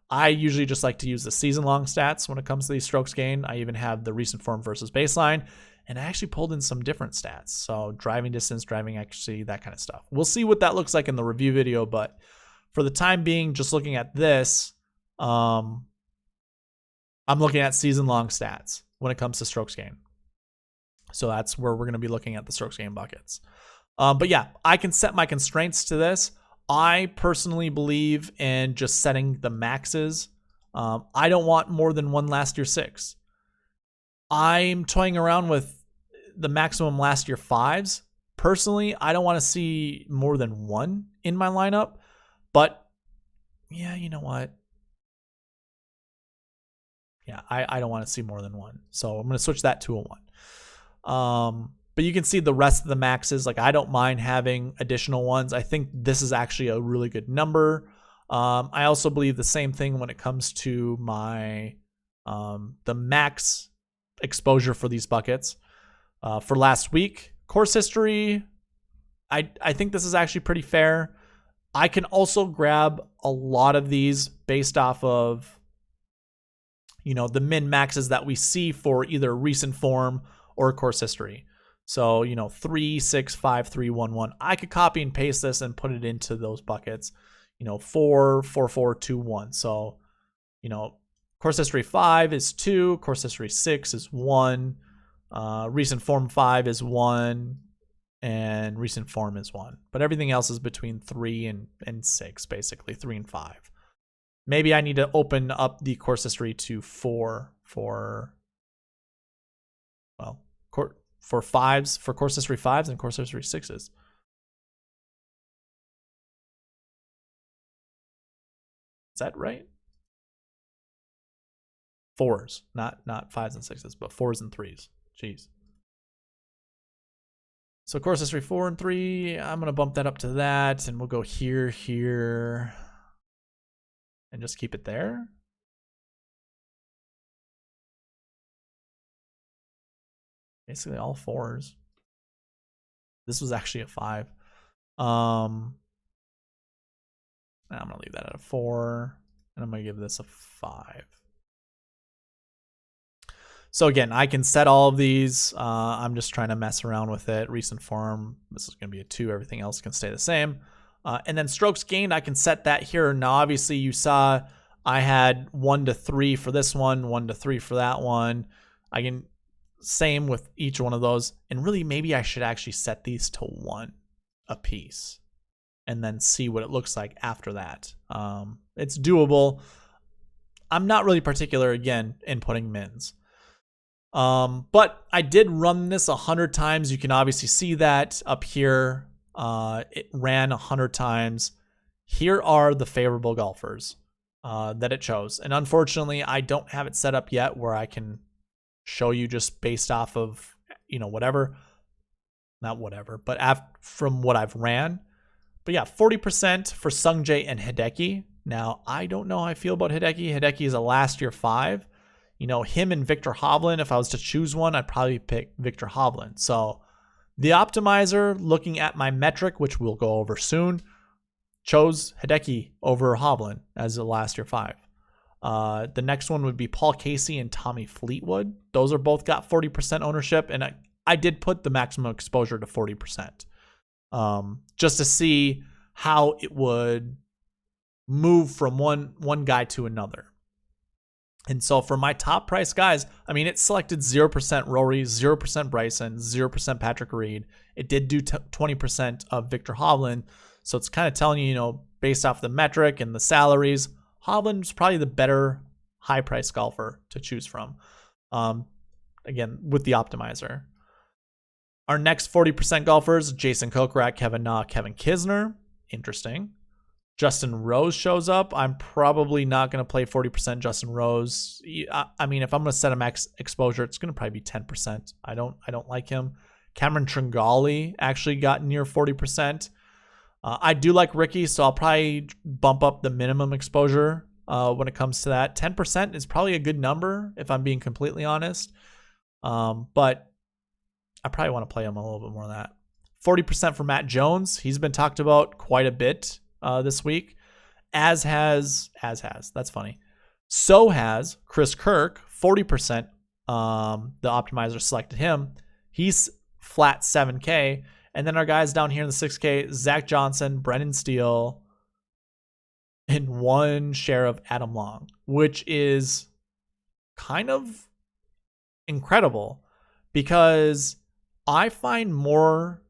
I usually just like to use the season-long stats when it comes to these strokes gained. I even have the recent form versus baseline, and I actually pulled in some different stats. So driving distance, driving accuracy, that kind of stuff. We'll see what that looks like in the review video, but for the time being, just looking at this, I'm looking at season-long stats when it comes to strokes gained. So that's where we're going to be looking at the strokes gained buckets. But yeah, I can set my constraints to this. I personally believe in just setting the maxes. I don't want more than one last year 6. I'm toying around with the maximum last year 5s. Personally, I don't want to see more than 1 in my lineup. But yeah, you know what? Yeah, I don't want to see more than 1. So I'm going to switch that to a 1. But you can see the rest of the maxes. Like, I don't mind having additional ones. I think this is actually a really good number. I also believe the same thing when it comes to my the max exposure for these buckets. For last week, course history, I think this is actually pretty fair. I can also grab a lot of these based off of the min maxes that we see for either recent form or course history. So, 3, 6, 5, 3, 1, 1. I could copy and paste this and put it into those buckets. 4, 4, 4, 2, 1. So, course history 5 is 2. Course history 6 is 1. Recent form 5 is 1. And recent form is 1. But everything else is between 3 and 6, basically 3 and 5. Maybe I need to open up the course history to 4 for 5s, for course history 5s and course history 6s. Is that right? 4s, not 5s and 6s, but 4s and 3s. Jeez. So course history 4 and 3, I'm going to bump that up to that, and we'll go here, and just keep it there. Basically all 4s. This was actually a 5. I'm going to leave that at a 4, and I'm going to give this a 5. So again, I can set all of these. I'm just trying to mess around with it. Recent form, this is going to be a 2. Everything else can stay the same. And then strokes gained, I can set that here. Now, obviously, you saw I had 1 to 3 for this one, 1 to 3 for that one. I can same with each one of those. And really, maybe I should actually set these to 1 a piece and then see what it looks like after that. It's doable. I'm not really particular, again, in putting mins. But I did run this 100 times. You can obviously see that up here. It ran 100 times. Here are the favorable golfers that it chose. And unfortunately, I don't have it set up yet where I can show you just based off of, whatever. Not whatever, but from what I've ran. But yeah, 40% for Sungjae and Hideki. Now, I don't know how I feel about Hideki. Hideki is a last year 5. Him and Victor Hovland, if I was to choose one, I'd probably pick Victor Hovland. So the optimizer, looking at my metric, which we'll go over soon, chose Hideki over Hovland as a last year 5. The next one would be Paul Casey and Tommy Fleetwood. Those are both got 40% ownership, and I did put the maximum exposure to 40%, just to see how it would move from one guy to another. And so for my top price guys, it selected 0% Rory, 0% Bryson, 0% Patrick Reed. It did do 20% of Victor Hovland. So it's kind of telling you, based off the metric and the salaries, Hovland's probably the better high price golfer to choose from. Again, with the optimizer. Our next 40% golfers, Jason Kokrak, Kevin Na, Kevin Kisner. Interesting. Justin Rose shows up, I'm probably not going to play 40% Justin Rose. I mean, if I'm going to set a max exposure, it's going to probably be 10%. I don't like him. Cameron Tringali actually got near 40%. I do like Ricky, so I'll probably bump up the minimum exposure when it comes to that. 10% is probably a good number if I'm being completely honest. But I probably want to play him a little bit more than that. 40% for Matt Jones. He's been talked about quite a bit this week, as has that's funny. So has Chris Kirk, 40%. The optimizer selected him. He's flat 7K. And then our guys down here in the 6K, Zach Johnson, Brendan Steele, and 1 share of Adam Long, which is kind of incredible because I find more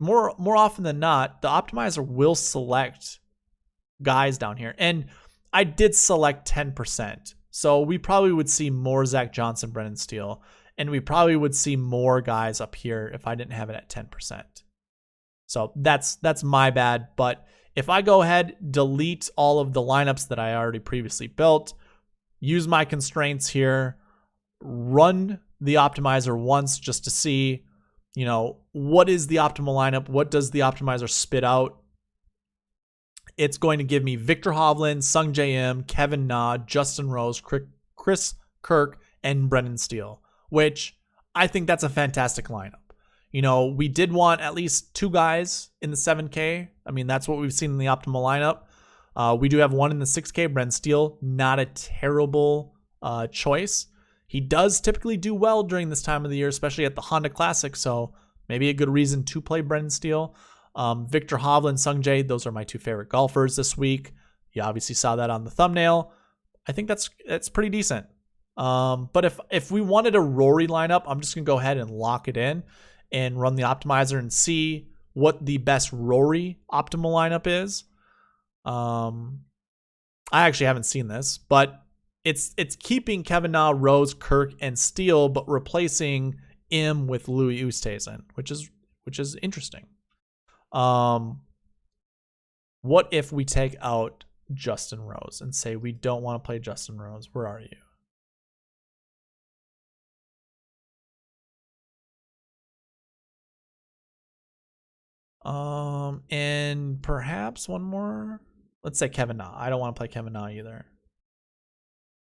often than not, the optimizer will select guys down here. And I did select 10%. So we probably would see more Zach Johnson, Brendan Steele, and we probably would see more guys up here if I didn't have it at 10%. So that's my bad. But if I go ahead, delete all of the lineups that I already previously built, use my constraints here, run the optimizer once just to see, what is the optimal lineup? What does the optimizer spit out? It's going to give me Victor Hovland, Sung J M, Kevin Na, Justin Rose, Chris Kirk, and Brendan Steele, which I think that's a fantastic lineup. We did want at least 2 guys in the 7K. I mean, that's what we've seen in the optimal lineup. We do have 1 in the 6K, Brendan Steele. Not a terrible choice. He does typically do well during this time of the year, especially at the Honda Classic, so maybe a good reason to play Brendan Steele. Victor Hovland, Sung Jae, those are my 2 favorite golfers this week. You obviously saw that on the thumbnail. I think that's pretty decent. But if we wanted a Rory lineup, I'm just going to go ahead and lock it in and run the optimizer and see what the best Rory optimal lineup is. I actually haven't seen this, but it's keeping Kevin Na, Rose, Kirk, and Steele, but replacing M with Louis Oosthuizen, which is interesting. What if we take out Justin Rose and say we don't want to play Justin Rose? Where are you? And perhaps one more. Let's say Kevin Na. I don't want to play Kevin Na either.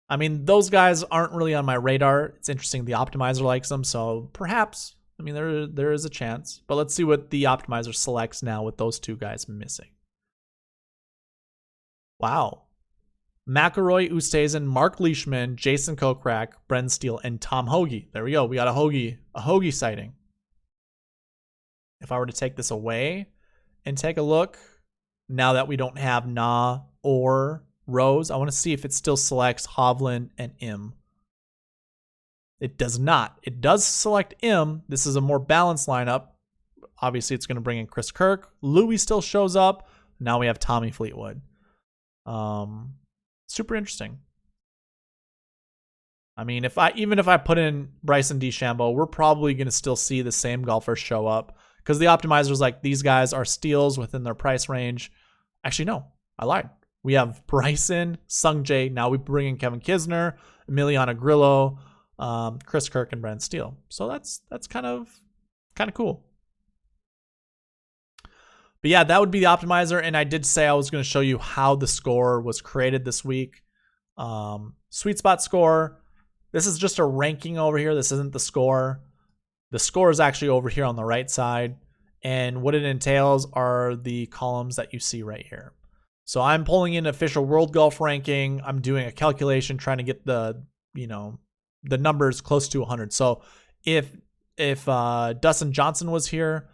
I mean, those guys aren't really on my radar. It's interesting the optimizer likes them, so perhaps. I mean, there is a chance. But let's see what the optimizer selects now with those 2 guys missing. Wow. McElroy, Oosthuizen, Mark Leishman, Jason Kokrak, Brendan Steele, and Tom Hoagie. There we go. We got a Hoagie sighting. If I were to take this away and take a look, now that we don't have Na or Rose, I want to see if it still selects Hovland and M. It does not. It does select M. This is a more balanced lineup. Obviously, it's going to bring in Chris Kirk. Louis still shows up. Now we have Tommy Fleetwood. Super interesting. I mean, even if I put in Bryson DeChambeau, we're probably going to still see the same golfers show up because the optimizer's like, these guys are steals within their price range. Actually, no, I lied. We have Bryson, Sung Jae. Now we bring in Kevin Kisner, Emiliano Grillo, Chris Kirk, and Brendan Steele. So that's kind of cool. But yeah, that would be the optimizer. And I did say I was going to show you how the score was created this week. SweetSpot score. This is just a ranking over here. This isn't the score. The score is actually over here on the right side. And what it entails are the columns that you see right here. So I'm pulling in official world golf ranking. I'm doing a calculation trying to get the numbers close to 100. So if Dustin Johnson was here,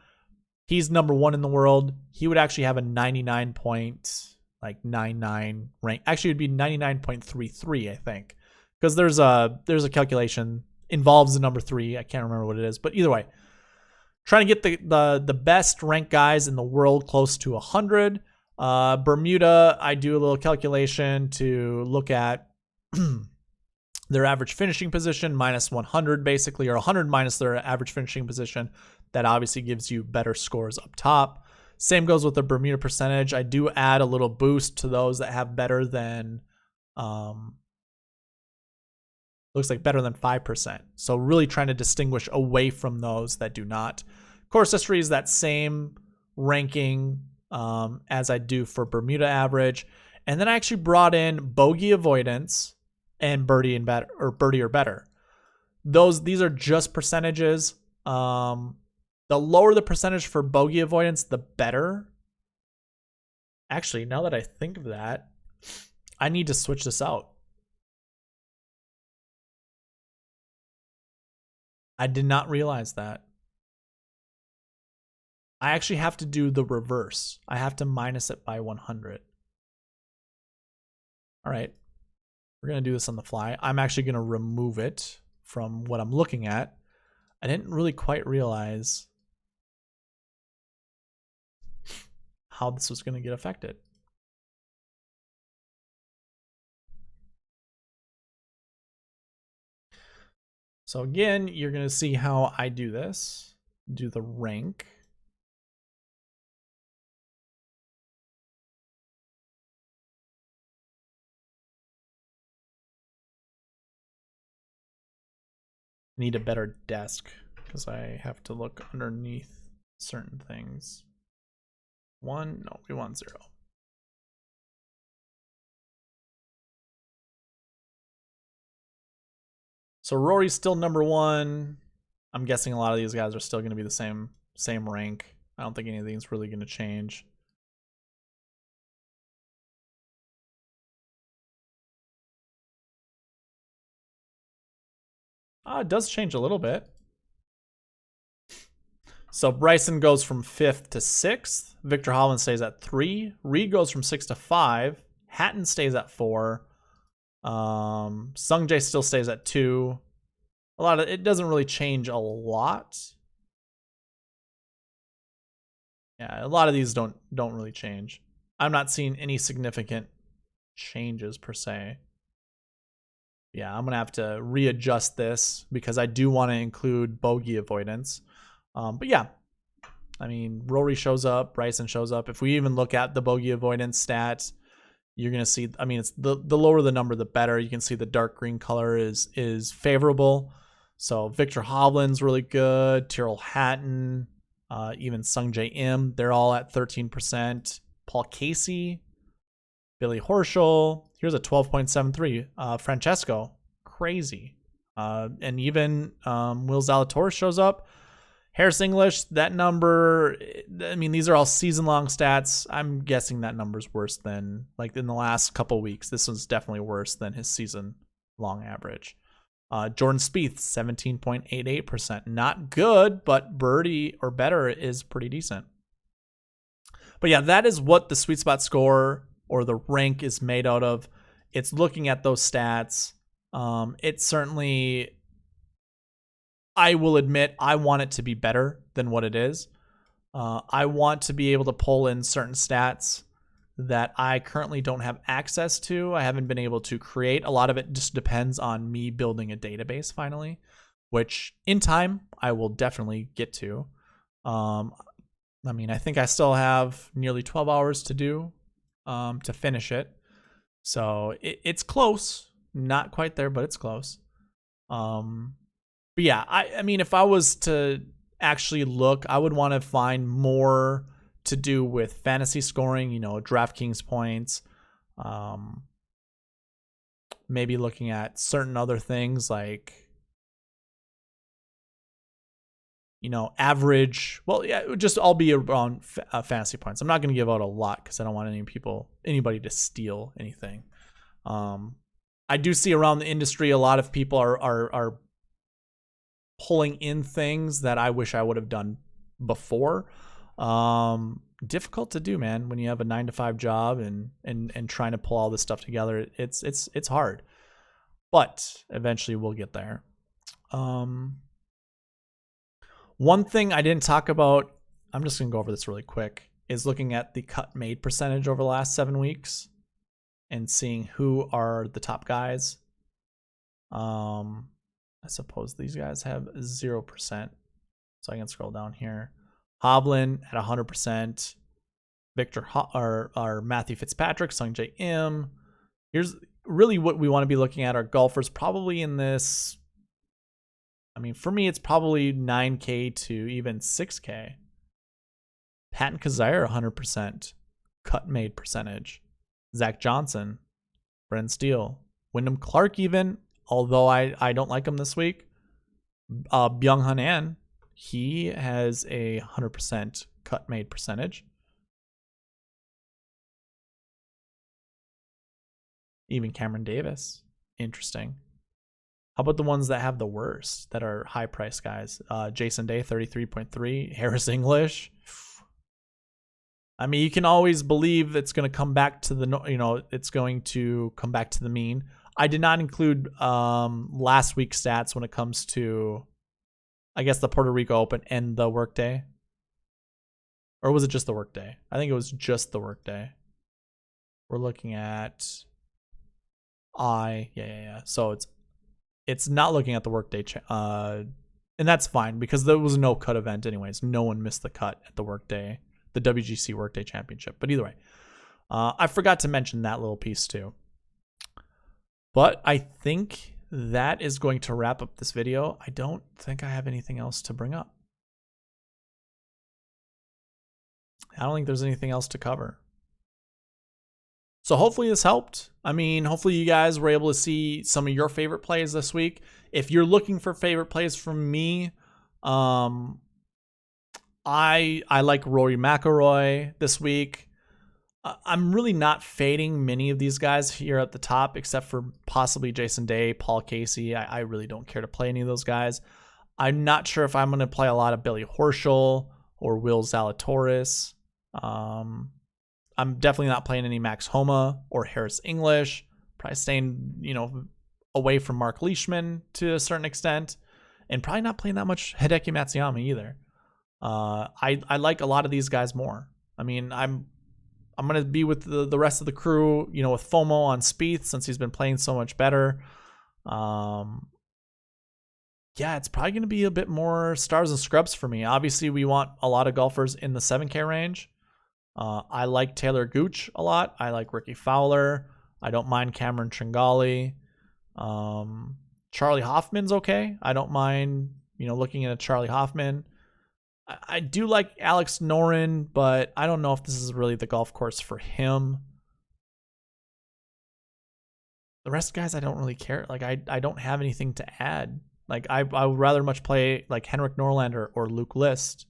he's number 1 in the world. He would actually have a 99.99 rank. Actually, it'd be 99.33, I think, because there's a calculation involves the number 3. I can't remember what it is, but either way, trying to get the best ranked guys in the world close to 100. Bermuda, I do a little calculation to look at their average finishing position minus 100 basically, or 100 minus their average finishing position. That obviously gives you better scores up top. Same goes with the Bermuda percentage. I do add a little boost to those that have better than, looks like better than 5%. So really trying to distinguish away from those that do not. Course history is that same ranking as I do for Bermuda average. And then I actually brought in bogey avoidance and birdie and better, or birdie or better. These are just percentages. The lower the percentage for bogey avoidance, the better. Actually, now that I think of that, I need to switch this out. I did not realize that. I actually have to do the reverse. I have to minus it by 100. All right. We're going to do this on the fly. I'm actually going to remove it from what I'm looking at. I didn't really quite realize how this was going to get affected. So again, you're going to see how I do this. Do the rank. Need a better desk because I have to look underneath certain things. 1, no, we want 0. So Rory's still number 1. I'm guessing a lot of these guys are still going to be the same rank. I don't think anything's really going to change. It does change a little bit. So Bryson goes from 5th to 6th. Victor Hovland stays at 3. Reed goes from 6 to 5. Hatton stays at 4. Sungjae still stays at 2. It doesn't really change a lot. Yeah, a lot of these don't really change. I'm not seeing any significant changes per se. Yeah, I'm gonna have to readjust this because I do want to include bogey avoidance. But yeah, I mean, Rory shows up, Bryson shows up. If we even look at the bogey avoidance stats, you're gonna see. I mean, it's the lower the number, the better. You can see the dark green color is favorable. So Victor Hovland's really good. Tyrrell Hatton, even Sungjae Im, they're all at 13%. Paul Casey, Billy Horschel. Here's a 12.73. Francesco, crazy. And even Will Zalatoris shows up. Harris English, that number, I mean, these are all season-long stats. I'm guessing that number's worse than, like, in the last couple weeks. This one's definitely worse than his season-long average. Jordan Spieth, 17.88%. Not good, but birdie or better is pretty decent. But yeah, that is what the Sweet Spot score or the rank is made out of. It's looking at those stats. It certainly, I will admit, I want it to be better than what it is. I want to be able to pull in certain stats that I currently don't have access to. I haven't been able to create. A lot of it just depends on me building a database finally, which in time I will definitely get to. I mean, I think I still have nearly 12 hours to do to finish it. So it's close. Not quite there, but it's close. But yeah, I mean, if I was to actually look, I would want to find more to do with fantasy scoring, DraftKings points, maybe looking at certain other things like, average. Well, yeah, it would just all be around fantasy points. I'm not going to give out a lot because I don't want anybody to steal anything. I do see around the industry a lot of people are pulling in things that I wish I would have done before. Difficult to do, man, when you have a 9-to-5 job and trying to pull all this stuff together. It's hard, but eventually we'll get there. One thing I didn't talk about, I'm just gonna go over this really quick, is looking at the cut made percentage over the last 7 weeks and seeing who are the top guys. I suppose these guys have 0%, so I can scroll down here. Hovland at 100%. or Matthew Fitzpatrick, Sungjae Im. Here's really what we want to be looking at are golfers probably in this. I mean, for me, it's probably 9K to even 6K. Patton Kizzire, 100%. Cut made percentage. Zach Johnson. Brendan Steele. Wyndham Clark even, although I don't like him this week. Byung-Hun An, he has a 100% cut made percentage. Even Cameron Davis. Interesting. How about the ones that have the worst, that are high price guys? Jason Day, 33.3. Harris English. I mean, you can always believe it's going to come back to it's going to come back to the mean. I did not include last week's stats when it comes to, I guess, the Puerto Rico Open and the workday. Or was it just the workday? I think it was just the workday. We're looking at yeah. So it's not looking at the workday, and that's fine because there was no cut event anyways. No one missed the cut at the workday, the WGC Workday Championship. But either way, I forgot to mention that little piece too. But I think that is going to wrap up this video. I don't think I have anything else to bring up. I don't think there's anything else to cover. So hopefully this helped. I mean, hopefully you guys were able to see some of your favorite plays this week. If you're looking for favorite plays from me, I like Rory McIlroy this week. I'm really not fading many of these guys here at the top, except for possibly Jason Day, Paul Casey. I really don't care to play any of those guys. I'm not sure if I'm going to play a lot of Billy Horschel or Will Zalatoris. I'm definitely not playing any Max Homa or Harris English. Probably staying, away from Mark Leishman to a certain extent, and probably not playing that much Hideki Matsuyama either. I like a lot of these guys more. I mean, I'm going to be with the rest of the crew, with FOMO on Spieth since he's been playing so much better. Yeah, it's probably going to be a bit more stars and scrubs for me. Obviously, we want a lot of golfers in the 7K range. I like Taylor Gooch a lot. I like Ricky Fowler. I don't mind Cameron Tringali. Charlie Hoffman's okay. I don't mind, looking at a Charlie Hoffman. I do like Alex Noren, but I don't know if this is really the golf course for him. The rest of guys, I don't really care. Like, I don't have anything to add. Like, I would rather much play like Henrik Norlander or Luke List.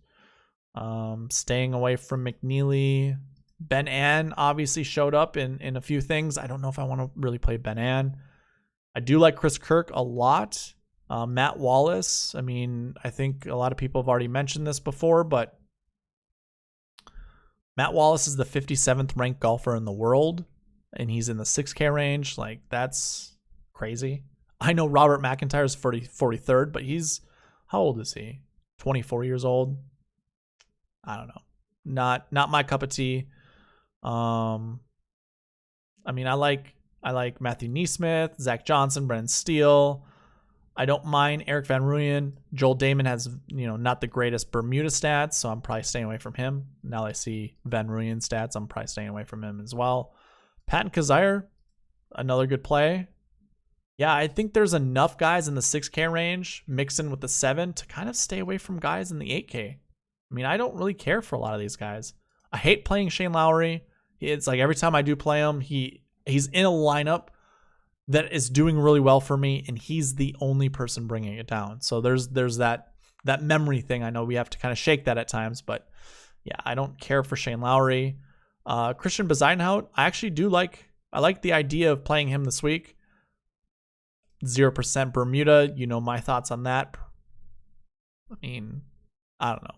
Staying away from McNeely. Ben An obviously showed up in a few things. I don't know if I want to really play Ben An. I do like Chris Kirk a lot. Matt Wallace. I mean, I think a lot of people have already mentioned this before, but Matt Wallace is the 57th ranked golfer in the world, and he's in the 6K range. Like, that's crazy. I know Robert McIntyre is 43rd, but how old is he? 24 years old? I don't know. Not my cup of tea. I mean, I like Matthew Neesmith, Zach Johnson, Brendan Steele. I don't mind Eric Van Rooyen. Joel Damon has, not the greatest Bermuda stats, so I'm probably staying away from him. Now I see Van Rooyen stats, I'm probably staying away from him as well. Patton Kizzire, another good play. Yeah, I think there's enough guys in the 6K range mixing with the 7 to kind of stay away from guys in the 8K. I mean, I don't really care for a lot of these guys. I hate playing Shane Lowry. It's like every time I do play him, he's in a lineup that is doing really well for me, and he's the only person bringing it down. So there's that memory thing. I know we have to kind of shake that at times, but yeah, I don't care for Shane Lowry. Christian Bezuidenhout, I actually do like. I like the idea of playing him this week. 0% Bermuda, my thoughts on that. I mean, I don't know.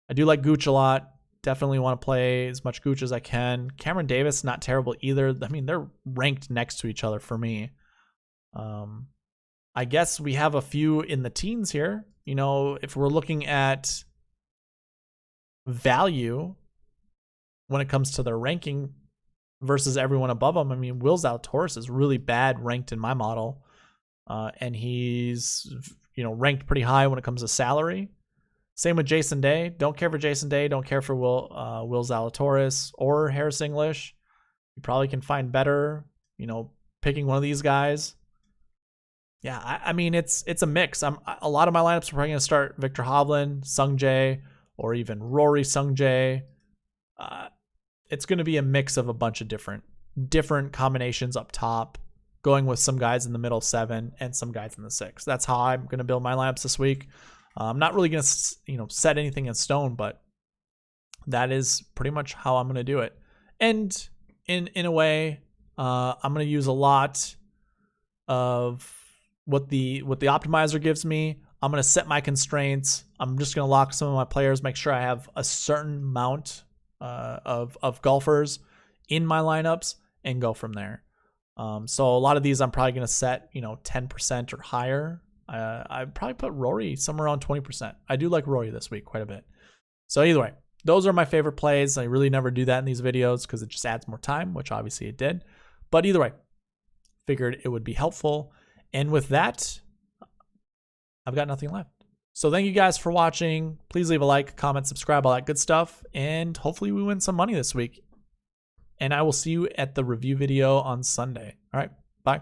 I do like Gooch a lot. Definitely want to play as much Gooch as I can. Cameron Davis, not terrible either. I mean, they're ranked next to each other for me. I guess we have a few in the teens here. If we're looking at value when it comes to their ranking versus everyone above them, I mean, Will Zalatoris is really bad ranked in my model. And he's, ranked pretty high when it comes to salary. Same with Jason Day. Don't care for Jason Day. Don't care for Will Zalatoris or Harris English. You probably can find better, picking one of these guys. Yeah, I mean, it's a mix. A lot of my lineups are probably going to start Victor Hovland, Sung Jae, or even Rory Sung Jae. It's going to be a mix of a bunch of different combinations up top, going with some guys in the middle 7 and some guys in the 6. That's how I'm going to build my lineups this week. I'm not really going to set anything in stone, but that is pretty much how I'm going to do it. And in a way, I'm going to use a lot of what the optimizer gives me. I'm going to set my constraints. I'm just going to lock some of my players, make sure I have a certain amount of golfers in my lineups, and go from there. So a lot of these I'm probably going to set 10% or higher. I'd probably put Rory somewhere around 20%. I do like Rory this week quite a bit. So either way, those are my favorite plays. I really never do that in these videos because it just adds more time, which obviously it did. But either way, figured it would be helpful. And with that, I've got nothing left. So thank you guys for watching. Please leave a like, comment, subscribe, all that good stuff. And hopefully we win some money this week. And I will see you at the review video on Sunday. All right, bye.